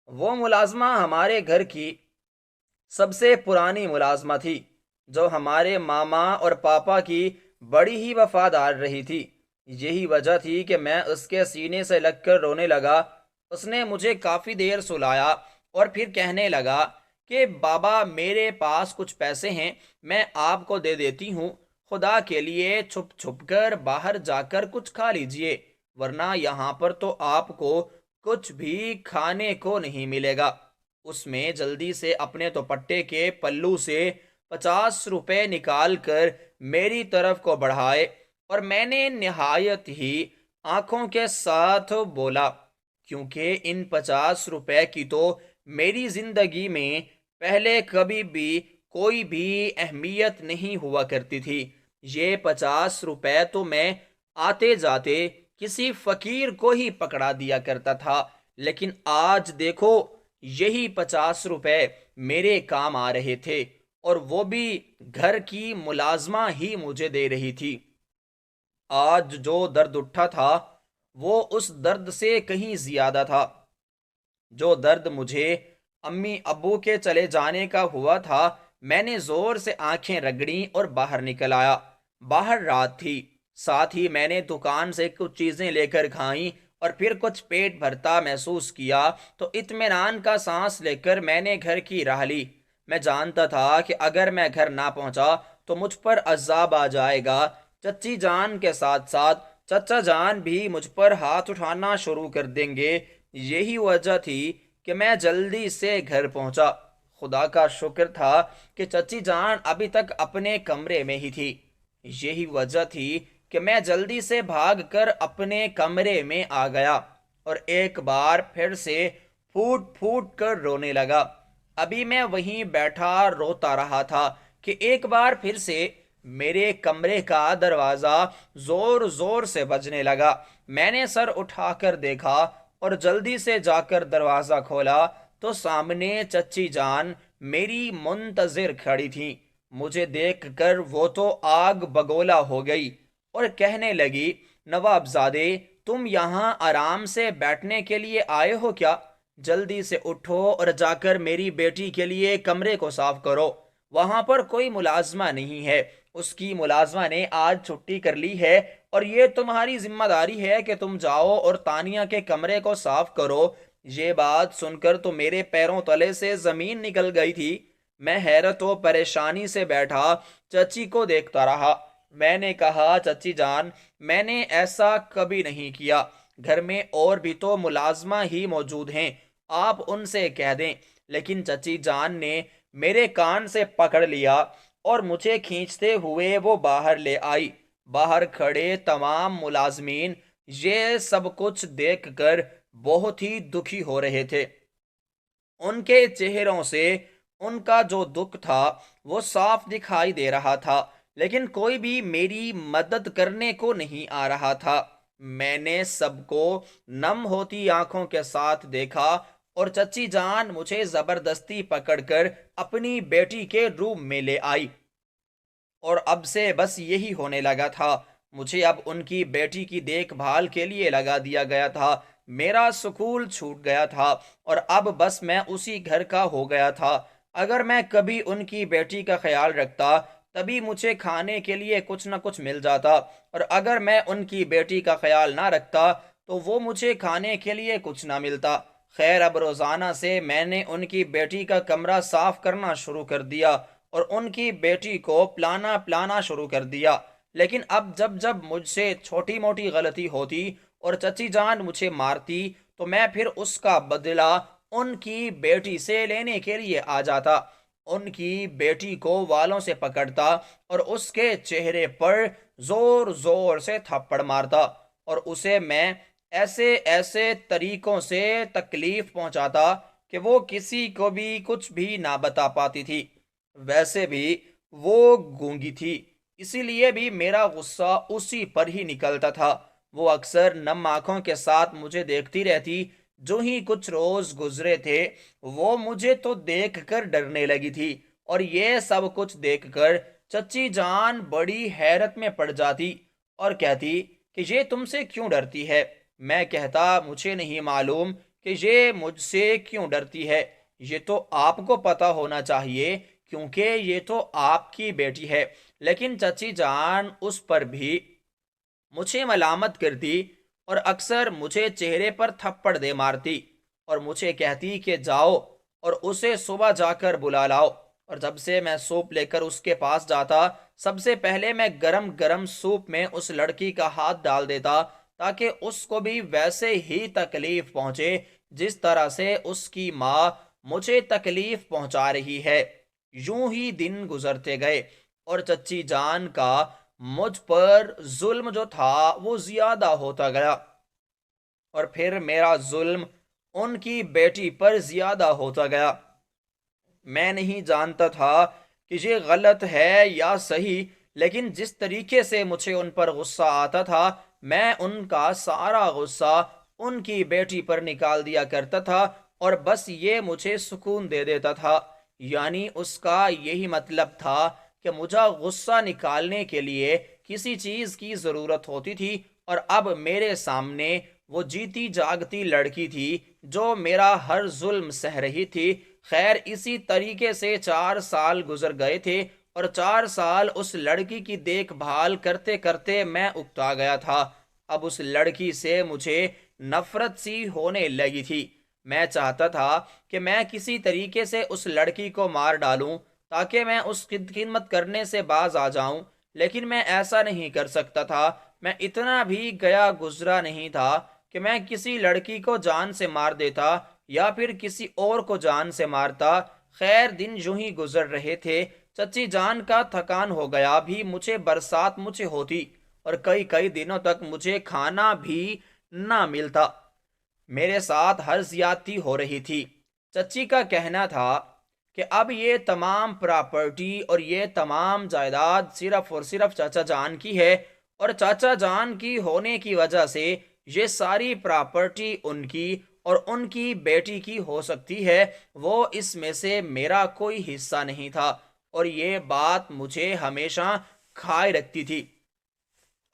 وہ ملازمہ ہمارے گھر کی سب سے پرانی ملازمہ تھی، جو ہمارے ماما اور پاپا کی بڑی ہی وفادار رہی تھی۔ یہی وجہ تھی کہ میں اس کے سینے سے لگ کر رونے لگا۔ اس نے مجھے کافی دیر سلایا اور پھر کہنے لگا کہ بابا میرے پاس کچھ پیسے ہیں، میں آپ کو دے دیتی ہوں، خدا کے لیے چھپ چھپ کر باہر جا کر کچھ کھا لیجئے، ورنہ یہاں پر تو آپ کو کچھ بھی کھانے کو نہیں ملے گا۔ اس میں جلدی سے اپنے دوپٹے کے پلو سے 50 روپے نکال کر میری طرف کو بڑھائے، اور میں نے نہایت ہی آنکھوں کے ساتھ بولا، کیونکہ ان 50 روپے کی تو میری زندگی میں پہلے کبھی بھی کوئی بھی اہمیت نہیں ہوا کرتی تھی۔ یہ 50 روپے تو میں آتے جاتے کسی فقیر کو ہی پکڑا دیا کرتا تھا، لیکن آج دیکھو یہی 50 روپے میرے کام آ رہے تھے، اور وہ بھی گھر کی ملازمہ ہی مجھے دے رہی تھی۔ آج جو درد اٹھا تھا وہ اس درد سے کہیں زیادہ تھا جو درد مجھے امی ابو کے چلے جانے کا ہوا تھا۔ میں نے زور سے آنکھیں رگڑیں اور باہر نکل آیا۔ باہر رات تھی، ساتھ ہی میں نے دکان سے کچھ چیزیں لے کر کھائیں اور پھر کچھ پیٹ بھرتا محسوس کیا تو اطمینان کا سانس لے کر میں نے گھر کی راہ لی۔ میں جانتا تھا کہ اگر میں گھر نہ پہنچا تو مجھ پر عذاب آ جائے گا۔ چچی جان کے ساتھ ساتھ چچا جان بھی مجھ پر ہاتھ اٹھانا شروع کر دیں گے۔ یہی وجہ تھی کہ میں جلدی سے گھر پہنچا۔ خدا کا شکر تھا کہ چچی جان ابھی تک اپنے کمرے میں ہی تھی۔ یہی وجہ تھی کہ میں جلدی سے بھاگ کر اپنے کمرے میں آ گیا اور ایک بار پھر سے پھوٹ پھوٹ کر رونے لگا۔ ابھی میں وہیں بیٹھا روتا رہا تھا کہ ایک بار پھر سے میرے کمرے کا دروازہ زور زور سے بجنے لگا۔ میں نے سر اٹھا کر دیکھا اور جلدی سے جا کر دروازہ کھولا تو سامنے چچی جان میری منتظر کھڑی تھی۔ مجھے دیکھ کر وہ تو آگ بگولا ہو گئی اور کہنے لگی، نواب زادے تم یہاں آرام سے بیٹھنے کے لیے آئے ہو کیا؟ جلدی سے اٹھو اور جا کر میری بیٹی کے لیے کمرے کو صاف کرو۔ وہاں پر کوئی ملازمہ نہیں ہے، اس کی ملازمہ نے آج چھٹی کر لی ہے، اور یہ تمہاری ذمہ داری ہے کہ تم جاؤ اور تانیہ کے کمرے کو صاف کرو۔ یہ بات سن کر تو میرے پیروں تلے سے زمین نکل گئی تھی۔ میں حیرت و پریشانی سے بیٹھا چچی کو دیکھتا رہا۔ میں نے کہا، چچی جان میں نے ایسا کبھی نہیں کیا، گھر میں اور بھی تو ملازمہ ہی موجود ہیں، آپ ان سے کہہ دیں۔ لیکن چچی جان نے میرے کان سے پکڑ لیا اور مجھے کھینچتے ہوئے وہ باہر لے آئی۔ باہر کھڑے تمام ملازمین یہ سب کچھ دیکھ کر بہت ہی دکھی ہو رہے تھے۔ ان کے چہروں سے ان کا جو دکھ تھا وہ صاف دکھائی دے رہا تھا، لیکن کوئی بھی میری مدد کرنے کو نہیں آ رہا تھا۔ میں نے سب کو نم ہوتی آنکھوں کے ساتھ دیکھا اور چچی جان مجھے زبردستی پکڑ کر اپنی بیٹی کے روم میں لے آئی۔ اور اب سے بس یہی ہونے لگا تھا۔ مجھے اب ان کی بیٹی کی دیکھ بھال کے لیے لگا دیا گیا تھا۔ میرا سکول چھوٹ گیا تھا اور اب بس میں اسی گھر کا ہو گیا تھا۔ اگر میں کبھی ان کی بیٹی کا خیال رکھتا تبھی مجھے کھانے کے لیے کچھ نہ کچھ مل جاتا، اور اگر میں ان کی بیٹی کا خیال نہ رکھتا تو وہ مجھے کھانے کے لیے کچھ نہ ملتا۔ خیر، اب روزانہ سے میں نے ان کی بیٹی کا کمرہ صاف کرنا شروع کر دیا اور ان کی بیٹی کو پلانا شروع کر دیا۔ لیکن اب جب جب مجھ سے چھوٹی موٹی غلطی ہوتی اور چچی جان مجھے مارتی تو میں پھر اس کا بدلہ ان کی بیٹی سے لینے کے لیے آ جاتا، ان کی بیٹی کو والوں سے پکڑتا اور اس کے چہرے پر زور زور سے تھپڑ مارتا، اور اسے میں ایسے ایسے طریقوں سے تکلیف پہنچاتا کہ وہ کسی کو بھی کچھ بھی نہ بتا پاتی تھی۔ ویسے بھی وہ گونگی تھی، اسی لیے بھی میرا غصہ اسی پر ہی نکلتا تھا۔ وہ اکثر نم آنکھوں کے ساتھ مجھے دیکھتی رہتی۔ جو ہی کچھ روز گزرے تھے وہ مجھے تو دیکھ کر ڈرنے لگی تھی، اور یہ سب کچھ دیکھ کر چچی جان بڑی حیرت میں پڑ جاتی اور کہتی کہ یہ تم سے کیوں ڈرتی ہے؟ میں کہتا مجھے نہیں معلوم کہ یہ مجھ سے کیوں ڈرتی ہے، یہ تو آپ کو پتا ہونا چاہیے کیونکہ یہ تو آپ کی بیٹی ہے۔ لیکن چچی جان اس پر بھی مجھے ملامت کرتی اور اکثر مجھے چہرے پر تھپڑ دے مارتی اور مجھے کہتی کہ جاؤ اور اسے صبح جا کر بلا لاؤ۔ اور جب سے میں سوپ لے کر اس کے پاس جاتا، سب سے پہلے میں گرم گرم سوپ میں اس لڑکی کا ہاتھ ڈال دیتا تاکہ اس کو بھی ویسے ہی تکلیف پہنچے جس طرح سے اس کی ماں مجھے تکلیف پہنچا رہی ہے۔ یوں ہی دن گزرتے گئے اور چچی جان کا مجھ پر ظلم جو تھا وہ زیادہ ہوتا گیا، اور پھر میرا ظلم ان کی بیٹی پر زیادہ ہوتا گیا۔ میں نہیں جانتا تھا کہ یہ غلط ہے یا صحیح، لیکن جس طریقے سے مجھے ان پر غصہ آتا تھا میں ان کا سارا غصہ ان کی بیٹی پر نکال دیا کرتا تھا، اور بس یہ مجھے سکون دے دیتا تھا۔ یعنی اس کا یہی مطلب تھا کہ مجھے غصہ نکالنے کے لیے کسی چیز کی ضرورت ہوتی تھی، اور اب میرے سامنے وہ جیتی جاگتی لڑکی تھی جو میرا ہر ظلم سہ رہی تھی۔ خیر، اسی طریقے سے 4 سال گزر گئے تھے، اور 4 سال اس لڑکی کی دیکھ بھال کرتے کرتے میں اکتا گیا تھا۔ اب اس لڑکی سے مجھے نفرت سی ہونے لگی تھی۔ میں چاہتا تھا کہ میں کسی طریقے سے اس لڑکی کو مار ڈالوں تاکہ میں اس کی خدمت کرنے سے باز آ جاؤں، لیکن میں ایسا نہیں کر سکتا تھا۔ میں اتنا بھی گیا گزرا نہیں تھا کہ میں کسی لڑکی کو جان سے مار دیتا یا پھر کسی اور کو جان سے مارتا۔ خیر، دن یوں ہی گزر رہے تھے۔ چچی جان کا تھکان ہو گیا بھی مجھے برسات مجھے ہوتی، اور کئی کئی دنوں تک مجھے کھانا بھی نہ ملتا۔ میرے ساتھ ہر زیادتی ہو رہی تھی۔ چچی کا کہنا تھا کہ اب یہ تمام پراپرٹی اور یہ تمام جائیداد صرف اور صرف چاچا جان کی ہے، اور چاچا جان کی ہونے کی وجہ سے یہ ساری پراپرٹی ان کی اور ان کی بیٹی کی ہو سکتی ہے۔ وہ اس میں سے میرا کوئی حصہ نہیں تھا، اور یہ بات مجھے ہمیشہ کھائے رکھتی تھی۔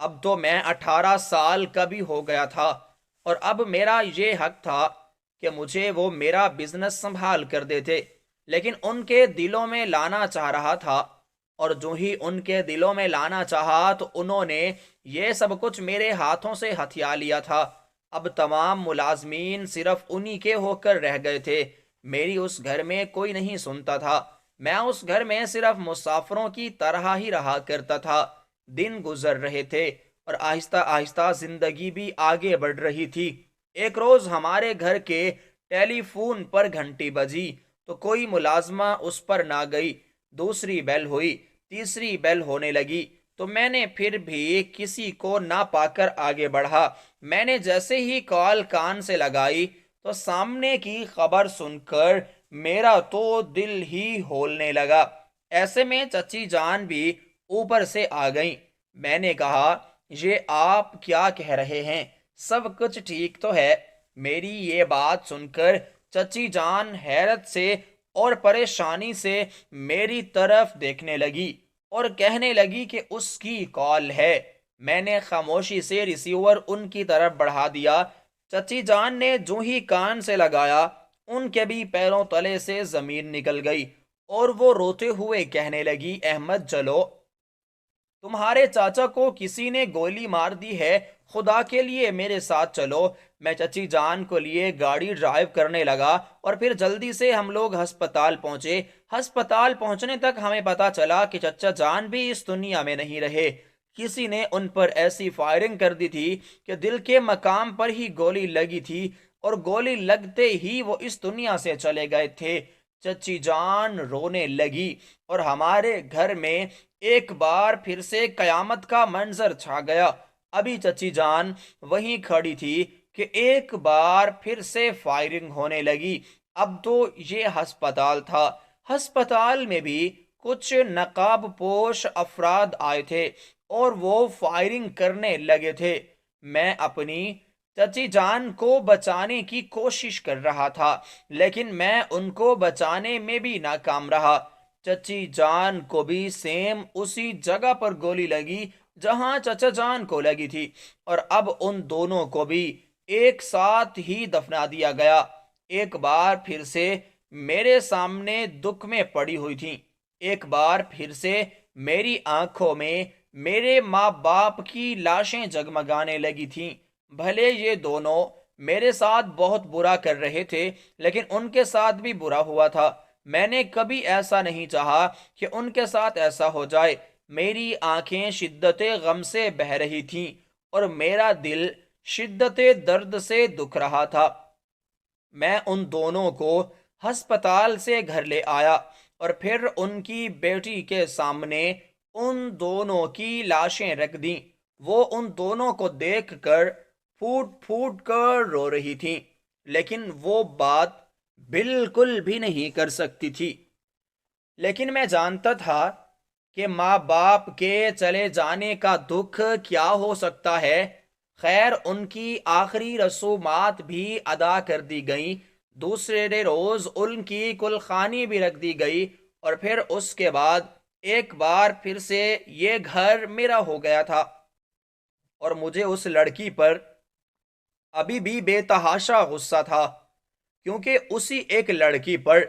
اب تو میں 18 سال کا بھی ہو گیا تھا، اور اب میرا یہ حق تھا کہ مجھے وہ میرا بزنس سنبھال کر دیتے، لیکن ان کے دلوں میں لانا چاہ رہا تھا، اور جو ہی ان کے دلوں میں لانا چاہا تو انہوں نے یہ سب کچھ میرے ہاتھوں سے ہتھیا لیا تھا۔ اب تمام ملازمین صرف انہی کے ہو کر رہ گئے تھے۔ میری اس گھر میں کوئی نہیں سنتا تھا، میں اس گھر میں صرف مسافروں کی طرح ہی رہا کرتا تھا۔ دن گزر رہے تھے اور آہستہ آہستہ زندگی بھی آگے بڑھ رہی تھی۔ ایک روز ہمارے گھر کے ٹیلی فون پر گھنٹی بجی تو کوئی ملازمہ اس پر نہ گئی۔ دوسری بیل ہوئی، تیسری بیل ہونے لگی تو میں نے پھر بھی کسی کو نہ پا کر آگے بڑھا۔ میں نے جیسے ہی کال کان سے لگائی تو سامنے کی خبر سن کر میرا تو دل ہی ہولنے لگا۔ ایسے میں چچی جان بھی اوپر سے آ گئیں۔ میں نے کہا، یہ آپ کیا کہہ رہے ہیں؟ سب کچھ ٹھیک تو ہے؟ میری یہ بات سن کر چچی جان حیرت سے اور پریشانی سے میری طرف دیکھنے لگی اور کہنے لگی کہ اس کی کال ہے۔ میں نے خاموشی سے ریسیور ان کی طرف بڑھا دیا۔ چچی جان نے جو ہی کان سے لگایا، ان کے بھی پیروں تلے سے زمین نکل گئی اور وہ روتے ہوئے کہنے لگی، احمد چلو، تمہارے چاچا کو کسی نے گولی مار دی ہے، خدا کے لیے میرے ساتھ چلو۔ میں چچی جان کو لیے گاڑی ڈرائیو کرنے لگا اور پھر جلدی سے ہم لوگ ہسپتال پہنچے۔ ہسپتال پہنچنے تک ہمیں پتا چلا کہ چچا جان بھی اس دنیا میں نہیں رہے۔ کسی نے ان پر ایسی فائرنگ کر دی تھی کہ دل کے مقام پر ہی گولی لگی تھی اور گولی لگتے ہی وہ اس دنیا سے چلے گئے تھے۔ چچی جان رونے لگی اور ہمارے گھر میں ایک بار پھر سے قیامت کا منظر چھا گیا۔ ابھی چچی جان وہیں کھڑی تھی کہ ایک بار پھر سے فائرنگ ہونے لگی۔ اب تو یہ ہسپتال تھا۔ ہسپتال میں بھی کچھ نقاب پوش افراد آئے تھے اور وہ فائرنگ کرنے لگے تھے۔ میں اپنی چچی جان کو بچانے کی کوشش کر رہا تھا، لیکن میں ان کو بچانے میں بھی ناکام رہا۔ چچی جان کو بھی سیم اسی جگہ پر گولی لگی جہاں چچا جان کو لگی تھی، اور اب ان دونوں کو بھی ایک ساتھ ہی دفنا دیا گیا۔ ایک بار پھر سے میرے سامنے دکھ میں پڑی ہوئی تھی۔ ایک بار پھر سے میری آنکھوں میں میرے ماں باپ کی لاشیں جگمگانے لگی تھیں۔ بھلے یہ دونوں میرے ساتھ بہت برا کر رہے تھے، لیکن ان کے ساتھ بھی برا ہوا تھا۔ میں نے کبھی ایسا نہیں چاہا کہ ان کے ساتھ ایسا ہو جائے۔ میری آنکھیں شدت غم سے بہہ رہی تھیں اور میرا دل شدت درد سے دکھ رہا تھا۔ میں ان دونوں کو ہسپتال سے گھر لے آیا اور پھر ان کی بیٹی کے سامنے ان دونوں کی لاشیں رکھ دیں۔ وہ ان دونوں کو دیکھ کر پھوٹ پھوٹ کر رو رہی تھیں، لیکن وہ بات بالکل بھی نہیں کر سکتی تھی۔ لیکن میں جانتا تھا کہ ماں باپ کے چلے جانے کا دکھ کیا ہو سکتا ہے۔ خیر، ان کی آخری رسومات بھی ادا کر دی گئیں۔ دوسرے روز ان کی کلخانی بھی رکھ دی گئی اور پھر اس کے بعد ایک بار پھر سے یہ گھر میرا ہو گیا تھا، اور مجھے اس لڑکی پر ابھی بھی بے تحاشا غصہ تھا، کیونکہ اسی ایک لڑکی پر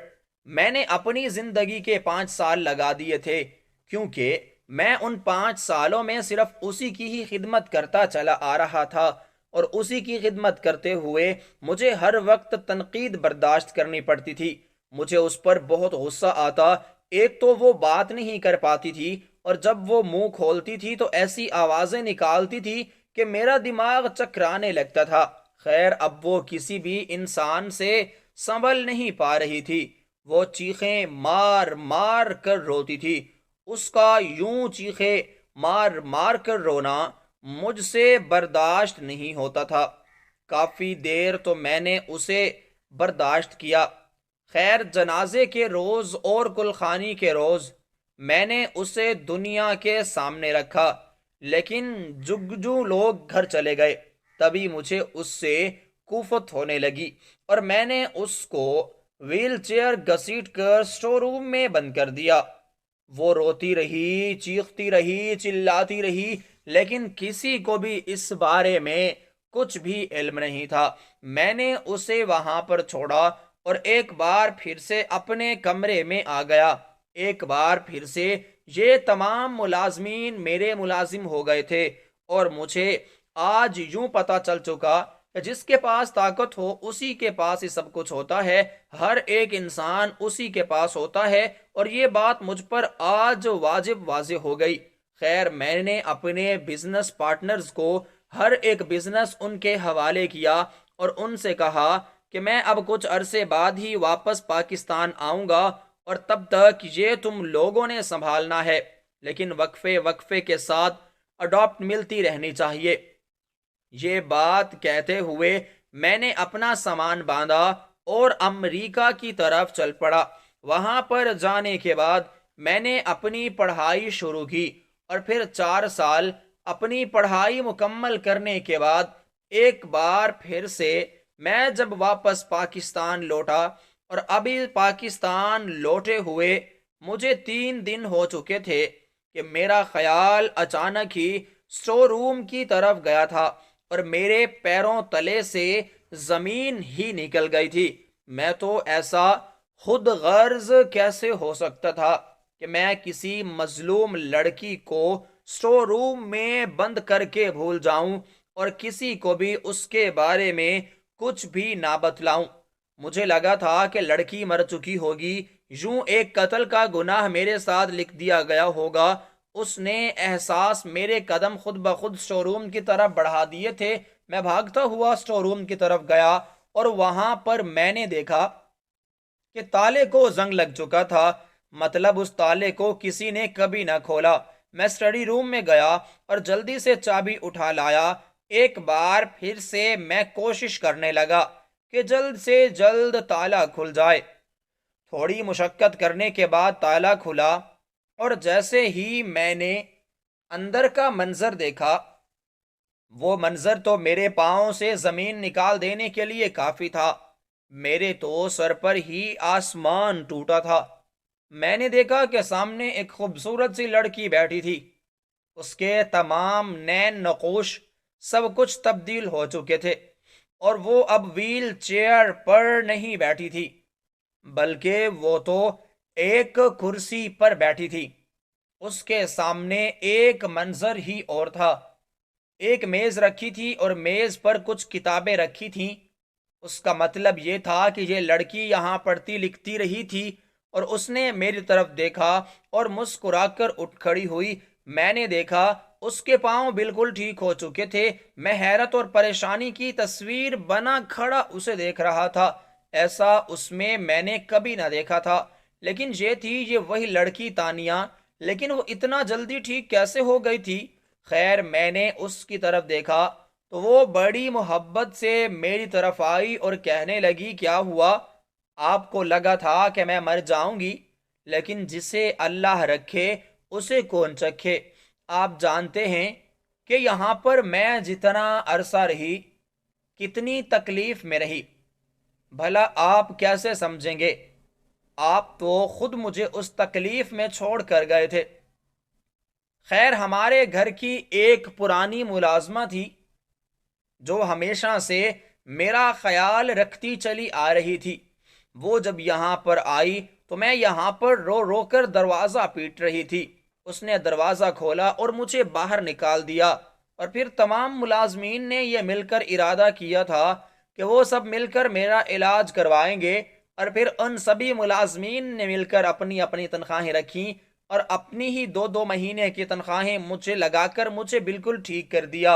میں نے اپنی زندگی کے 5 سال لگا دیے تھے۔ کیونکہ میں ان 5 سالوں میں صرف اسی کی ہی خدمت کرتا چلا آ رہا تھا، اور اسی کی خدمت کرتے ہوئے مجھے ہر وقت تنقید برداشت کرنی پڑتی تھی۔ مجھے اس پر بہت غصہ آتا۔ ایک تو وہ بات نہیں کر پاتی تھی، اور جب وہ منہ کھولتی تھی تو ایسی آوازیں نکالتی تھی کہ میرا دماغ چکرانے لگتا تھا۔ خیر، اب وہ کسی بھی انسان سے سنبھل نہیں پا رہی تھی۔ وہ چیخیں مار مار کر روتی تھی۔ اس کا یوں چیخیں مار مار کر رونا مجھ سے برداشت نہیں ہوتا تھا۔ کافی دیر تو میں نے اسے برداشت کیا۔ خیر، جنازے کے روز اور کلخانی کے روز میں نے اسے دنیا کے سامنے رکھا، لیکن جگجو لوگ گھر چلے گئے تبھی مجھے اس سے کوفت ہونے لگی، اور میں نے اس کو ویل چیئر گھسیٹ کر سٹور روم میں بند کر دیا۔ وہ روتی رہی، چیختی رہی، چلاتی رہی، لیکن کسی کو بھی اس بارے میں کچھ بھی علم نہیں تھا۔ میں نے اسے وہاں پر چھوڑا اور ایک بار پھر سے اپنے کمرے میں آ گیا۔ ایک بار پھر سے یہ تمام ملازمین میرے ملازم ہو گئے تھے، اور مجھے آج یوں پتہ چل چکا کہ جس کے پاس طاقت ہو اسی کے پاس ہی سب کچھ ہوتا ہے، ہر ایک انسان اسی کے پاس ہوتا ہے، اور یہ بات مجھ پر آج واجب واضح ہو گئی۔ خیر، میں نے اپنے بزنس پارٹنرز کو ہر ایک بزنس ان کے حوالے کیا اور ان سے کہا کہ میں اب کچھ عرصے بعد ہی واپس پاکستان آؤں گا، اور تب تک یہ تم لوگوں نے سنبھالنا ہے، لیکن وقفے وقفے کے ساتھ اڈاپٹ ملتی رہنی چاہیے۔ یہ بات کہتے ہوئے میں نے اپنا سامان باندھا اور امریکہ کی طرف چل پڑا۔ وہاں پر جانے کے بعد میں نے اپنی پڑھائی شروع کی، اور پھر 4 سال اپنی پڑھائی مکمل کرنے کے بعد ایک بار پھر سے میں جب واپس پاکستان لوٹا، اور ابھی پاکستان لوٹے ہوئے مجھے 3 دن ہو چکے تھے کہ میرا خیال اچانک ہی اسٹور روم کی طرف گیا تھا اور میرے پیروں تلے سے زمین ہی نکل گئی تھی۔ میں تو ایسا خود غرض کیسے ہو سکتا تھا کہ میں کسی مظلوم لڑکی کو اسٹور روم میں بند کر کے بھول جاؤں اور کسی کو بھی اس کے بارے میں کچھ بھی نہ بتلاؤں۔ مجھے لگا تھا کہ لڑکی مر چکی ہوگی، یوں ایک قتل کا گناہ میرے ساتھ لکھ دیا گیا ہوگا۔ اس نے احساس میرے قدم خود بخود اسٹور روم کی طرف بڑھا دیے تھے۔ میں بھاگتا ہوا اسٹور روم کی طرف گیا اور وہاں پر میں نے دیکھا کہ تالے کو زنگ لگ چکا تھا، مطلب اس تالے کو کسی نے کبھی نہ کھولا۔ میں اسٹڈی روم میں گیا اور جلدی سے چابی اٹھا لایا۔ ایک بار پھر سے میں کوشش کرنے لگا کہ جلد سے جلد تالا کھل جائے۔ تھوڑی مشقت کرنے کے بعد تالا کھلا اور جیسے ہی میں نے اندر کا منظر دیکھا، وہ منظر تو میرے پاؤں سے زمین نکال دینے کے لیے کافی تھا۔ میرے تو سر پر ہی آسمان ٹوٹا تھا۔ میں نے دیکھا کہ سامنے ایک خوبصورت سی لڑکی بیٹھی تھی۔ اس کے تمام نین نقوش سب کچھ تبدیل ہو چکے تھے اور وہ اب ویل چیئر پر نہیں بیٹھی تھی، بلکہ وہ تو ایک کرسی پر بیٹھی تھی۔ اس کے سامنے ایک منظر ہی اور تھا۔ ایک میز رکھی تھی اور میز پر کچھ کتابیں رکھی تھیں۔ اس کا مطلب یہ تھا کہ یہ لڑکی یہاں پڑھتی لکھتی رہی تھی اور اس نے میری طرف دیکھا اور مسکرا کر اٹھ کھڑی ہوئی۔ میں نے دیکھا اس کے پاؤں بالکل ٹھیک ہو چکے تھے۔ میں حیرت اور پریشانی کی تصویر بنا کھڑا اسے دیکھ رہا تھا۔ ایسا اس میں نے کبھی نہ دیکھا تھا۔ لیکن یہ تھی یہ وہی لڑکی تانیہ، لیکن وہ اتنا جلدی ٹھیک کیسے ہو گئی تھی؟ خیر، میں نے اس کی طرف دیکھا تو وہ بڑی محبت سے میری طرف آئی اور کہنے لگی، کیا ہوا؟ آپ کو لگا تھا کہ میں مر جاؤں گی، لیکن جسے اللہ رکھے اسے کون چکھے۔ آپ جانتے ہیں کہ یہاں پر میں جتنا عرصہ رہی، کتنی تکلیف میں رہی، بھلا آپ کیسے سمجھیں گے؟ آپ تو خود مجھے اس تکلیف میں چھوڑ کر گئے تھے۔ خیر، ہمارے گھر کی ایک پرانی ملازمہ تھی جو ہمیشہ سے میرا خیال رکھتی چلی آ رہی تھی۔ وہ جب یہاں پر آئی تو میں یہاں پر رو رو کر دروازہ پیٹ رہی تھی۔ اس نے دروازہ کھولا اور مجھے باہر نکال دیا، اور پھر تمام ملازمین نے یہ مل کر ارادہ کیا تھا کہ وہ سب مل کر میرا علاج کروائیں گے، اور پھر ان سبھی ملازمین نے مل کر اپنی اپنی تنخواہیں رکھیں اور اپنی ہی 2-2 مہینے کی تنخواہیں مجھے لگا کر مجھے بالکل ٹھیک کر دیا،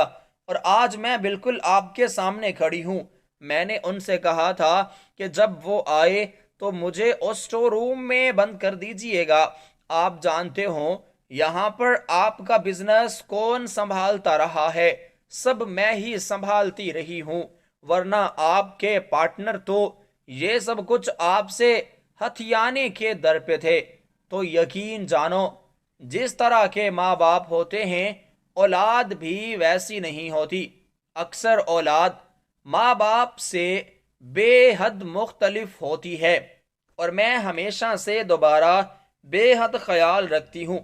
اور آج میں بالکل آپ کے سامنے کھڑی ہوں۔ میں نے ان سے کہا تھا کہ جب وہ آئے تو مجھے اسٹور روم میں بند کر دیجئے گا۔ آپ جانتے ہوں یہاں پر آپ کا بزنس کون سنبھالتا رہا ہے؟ سب میں ہی سنبھالتی رہی ہوں، ورنہ آپ کے پارٹنر تو یہ سب کچھ آپ سے ہتھیانے کے در پہ تھے۔ تو یقین جانو، جس طرح کے ماں باپ ہوتے ہیں، اولاد بھی ویسی نہیں ہوتی۔ اکثر اولاد ماں باپ سے بے حد مختلف ہوتی ہے، اور میں ہمیشہ سے دوبارہ بے حد خیال رکھتی ہوں۔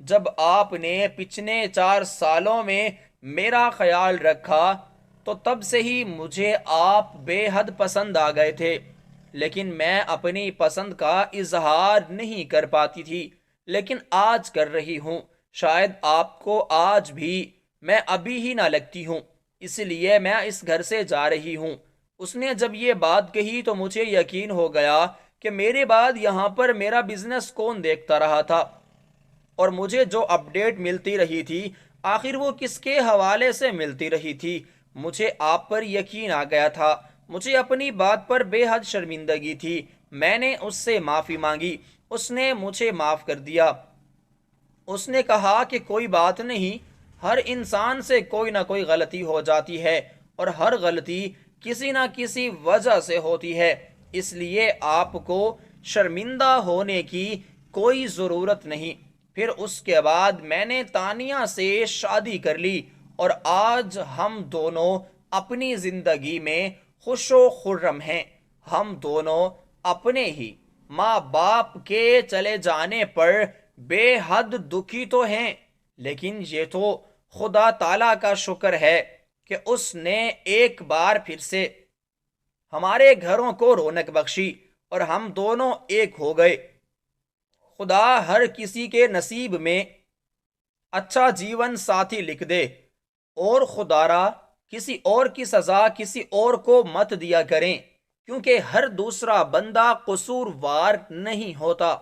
جب آپ نے پچھلے 4 سالوں میں میرا خیال رکھا تو تب سے ہی مجھے آپ بے حد پسند آ گئے تھے، لیکن میں اپنی پسند کا اظہار نہیں کر پاتی تھی، لیکن آج کر رہی ہوں۔ شاید آپ کو آج بھی میں ابھی ہی نہ لگتی ہوں، اس لیے میں اس گھر سے جا رہی ہوں۔ اس نے جب یہ بات کہی تو مجھے یقین ہو گیا کہ میرے بعد یہاں پر میرا بزنس کون دیکھتا رہا تھا، اور مجھے جو اپڈیٹ ملتی رہی تھی آخر وہ کس کے حوالے سے ملتی رہی تھی۔ مجھے آپ پر یقین آ گیا تھا۔ مجھے اپنی بات پر بے حد شرمندگی تھی۔ میں نے اس سے معافی مانگی، اس نے مجھے معاف کر دیا۔ اس نے کہا کہ کوئی بات نہیں، ہر انسان سے کوئی نہ کوئی غلطی ہو جاتی ہے، اور ہر غلطی کسی نہ کسی وجہ سے ہوتی ہے، اس لیے آپ کو شرمندہ ہونے کی کوئی ضرورت نہیں۔ پھر اس کے بعد میں نے تانیہ سے شادی کر لی، اور آج ہم دونوں اپنی زندگی میں خوش و خرم ہیں۔ ہم دونوں اپنے ہی ماں باپ کے چلے جانے پر بے حد دکھی تو ہیں، لیکن یہ تو خدا تعالیٰ کا شکر ہے کہ اس نے ایک بار پھر سے ہمارے گھروں کو رونق بخشی اور ہم دونوں ایک ہو گئے۔ خدا ہر کسی کے نصیب میں اچھا جیون ساتھی لکھ دے، اور خدا را کسی اور کی سزا کسی اور کو مت دیا کریں، کیونکہ ہر دوسرا بندہ قصوروار نہیں ہوتا۔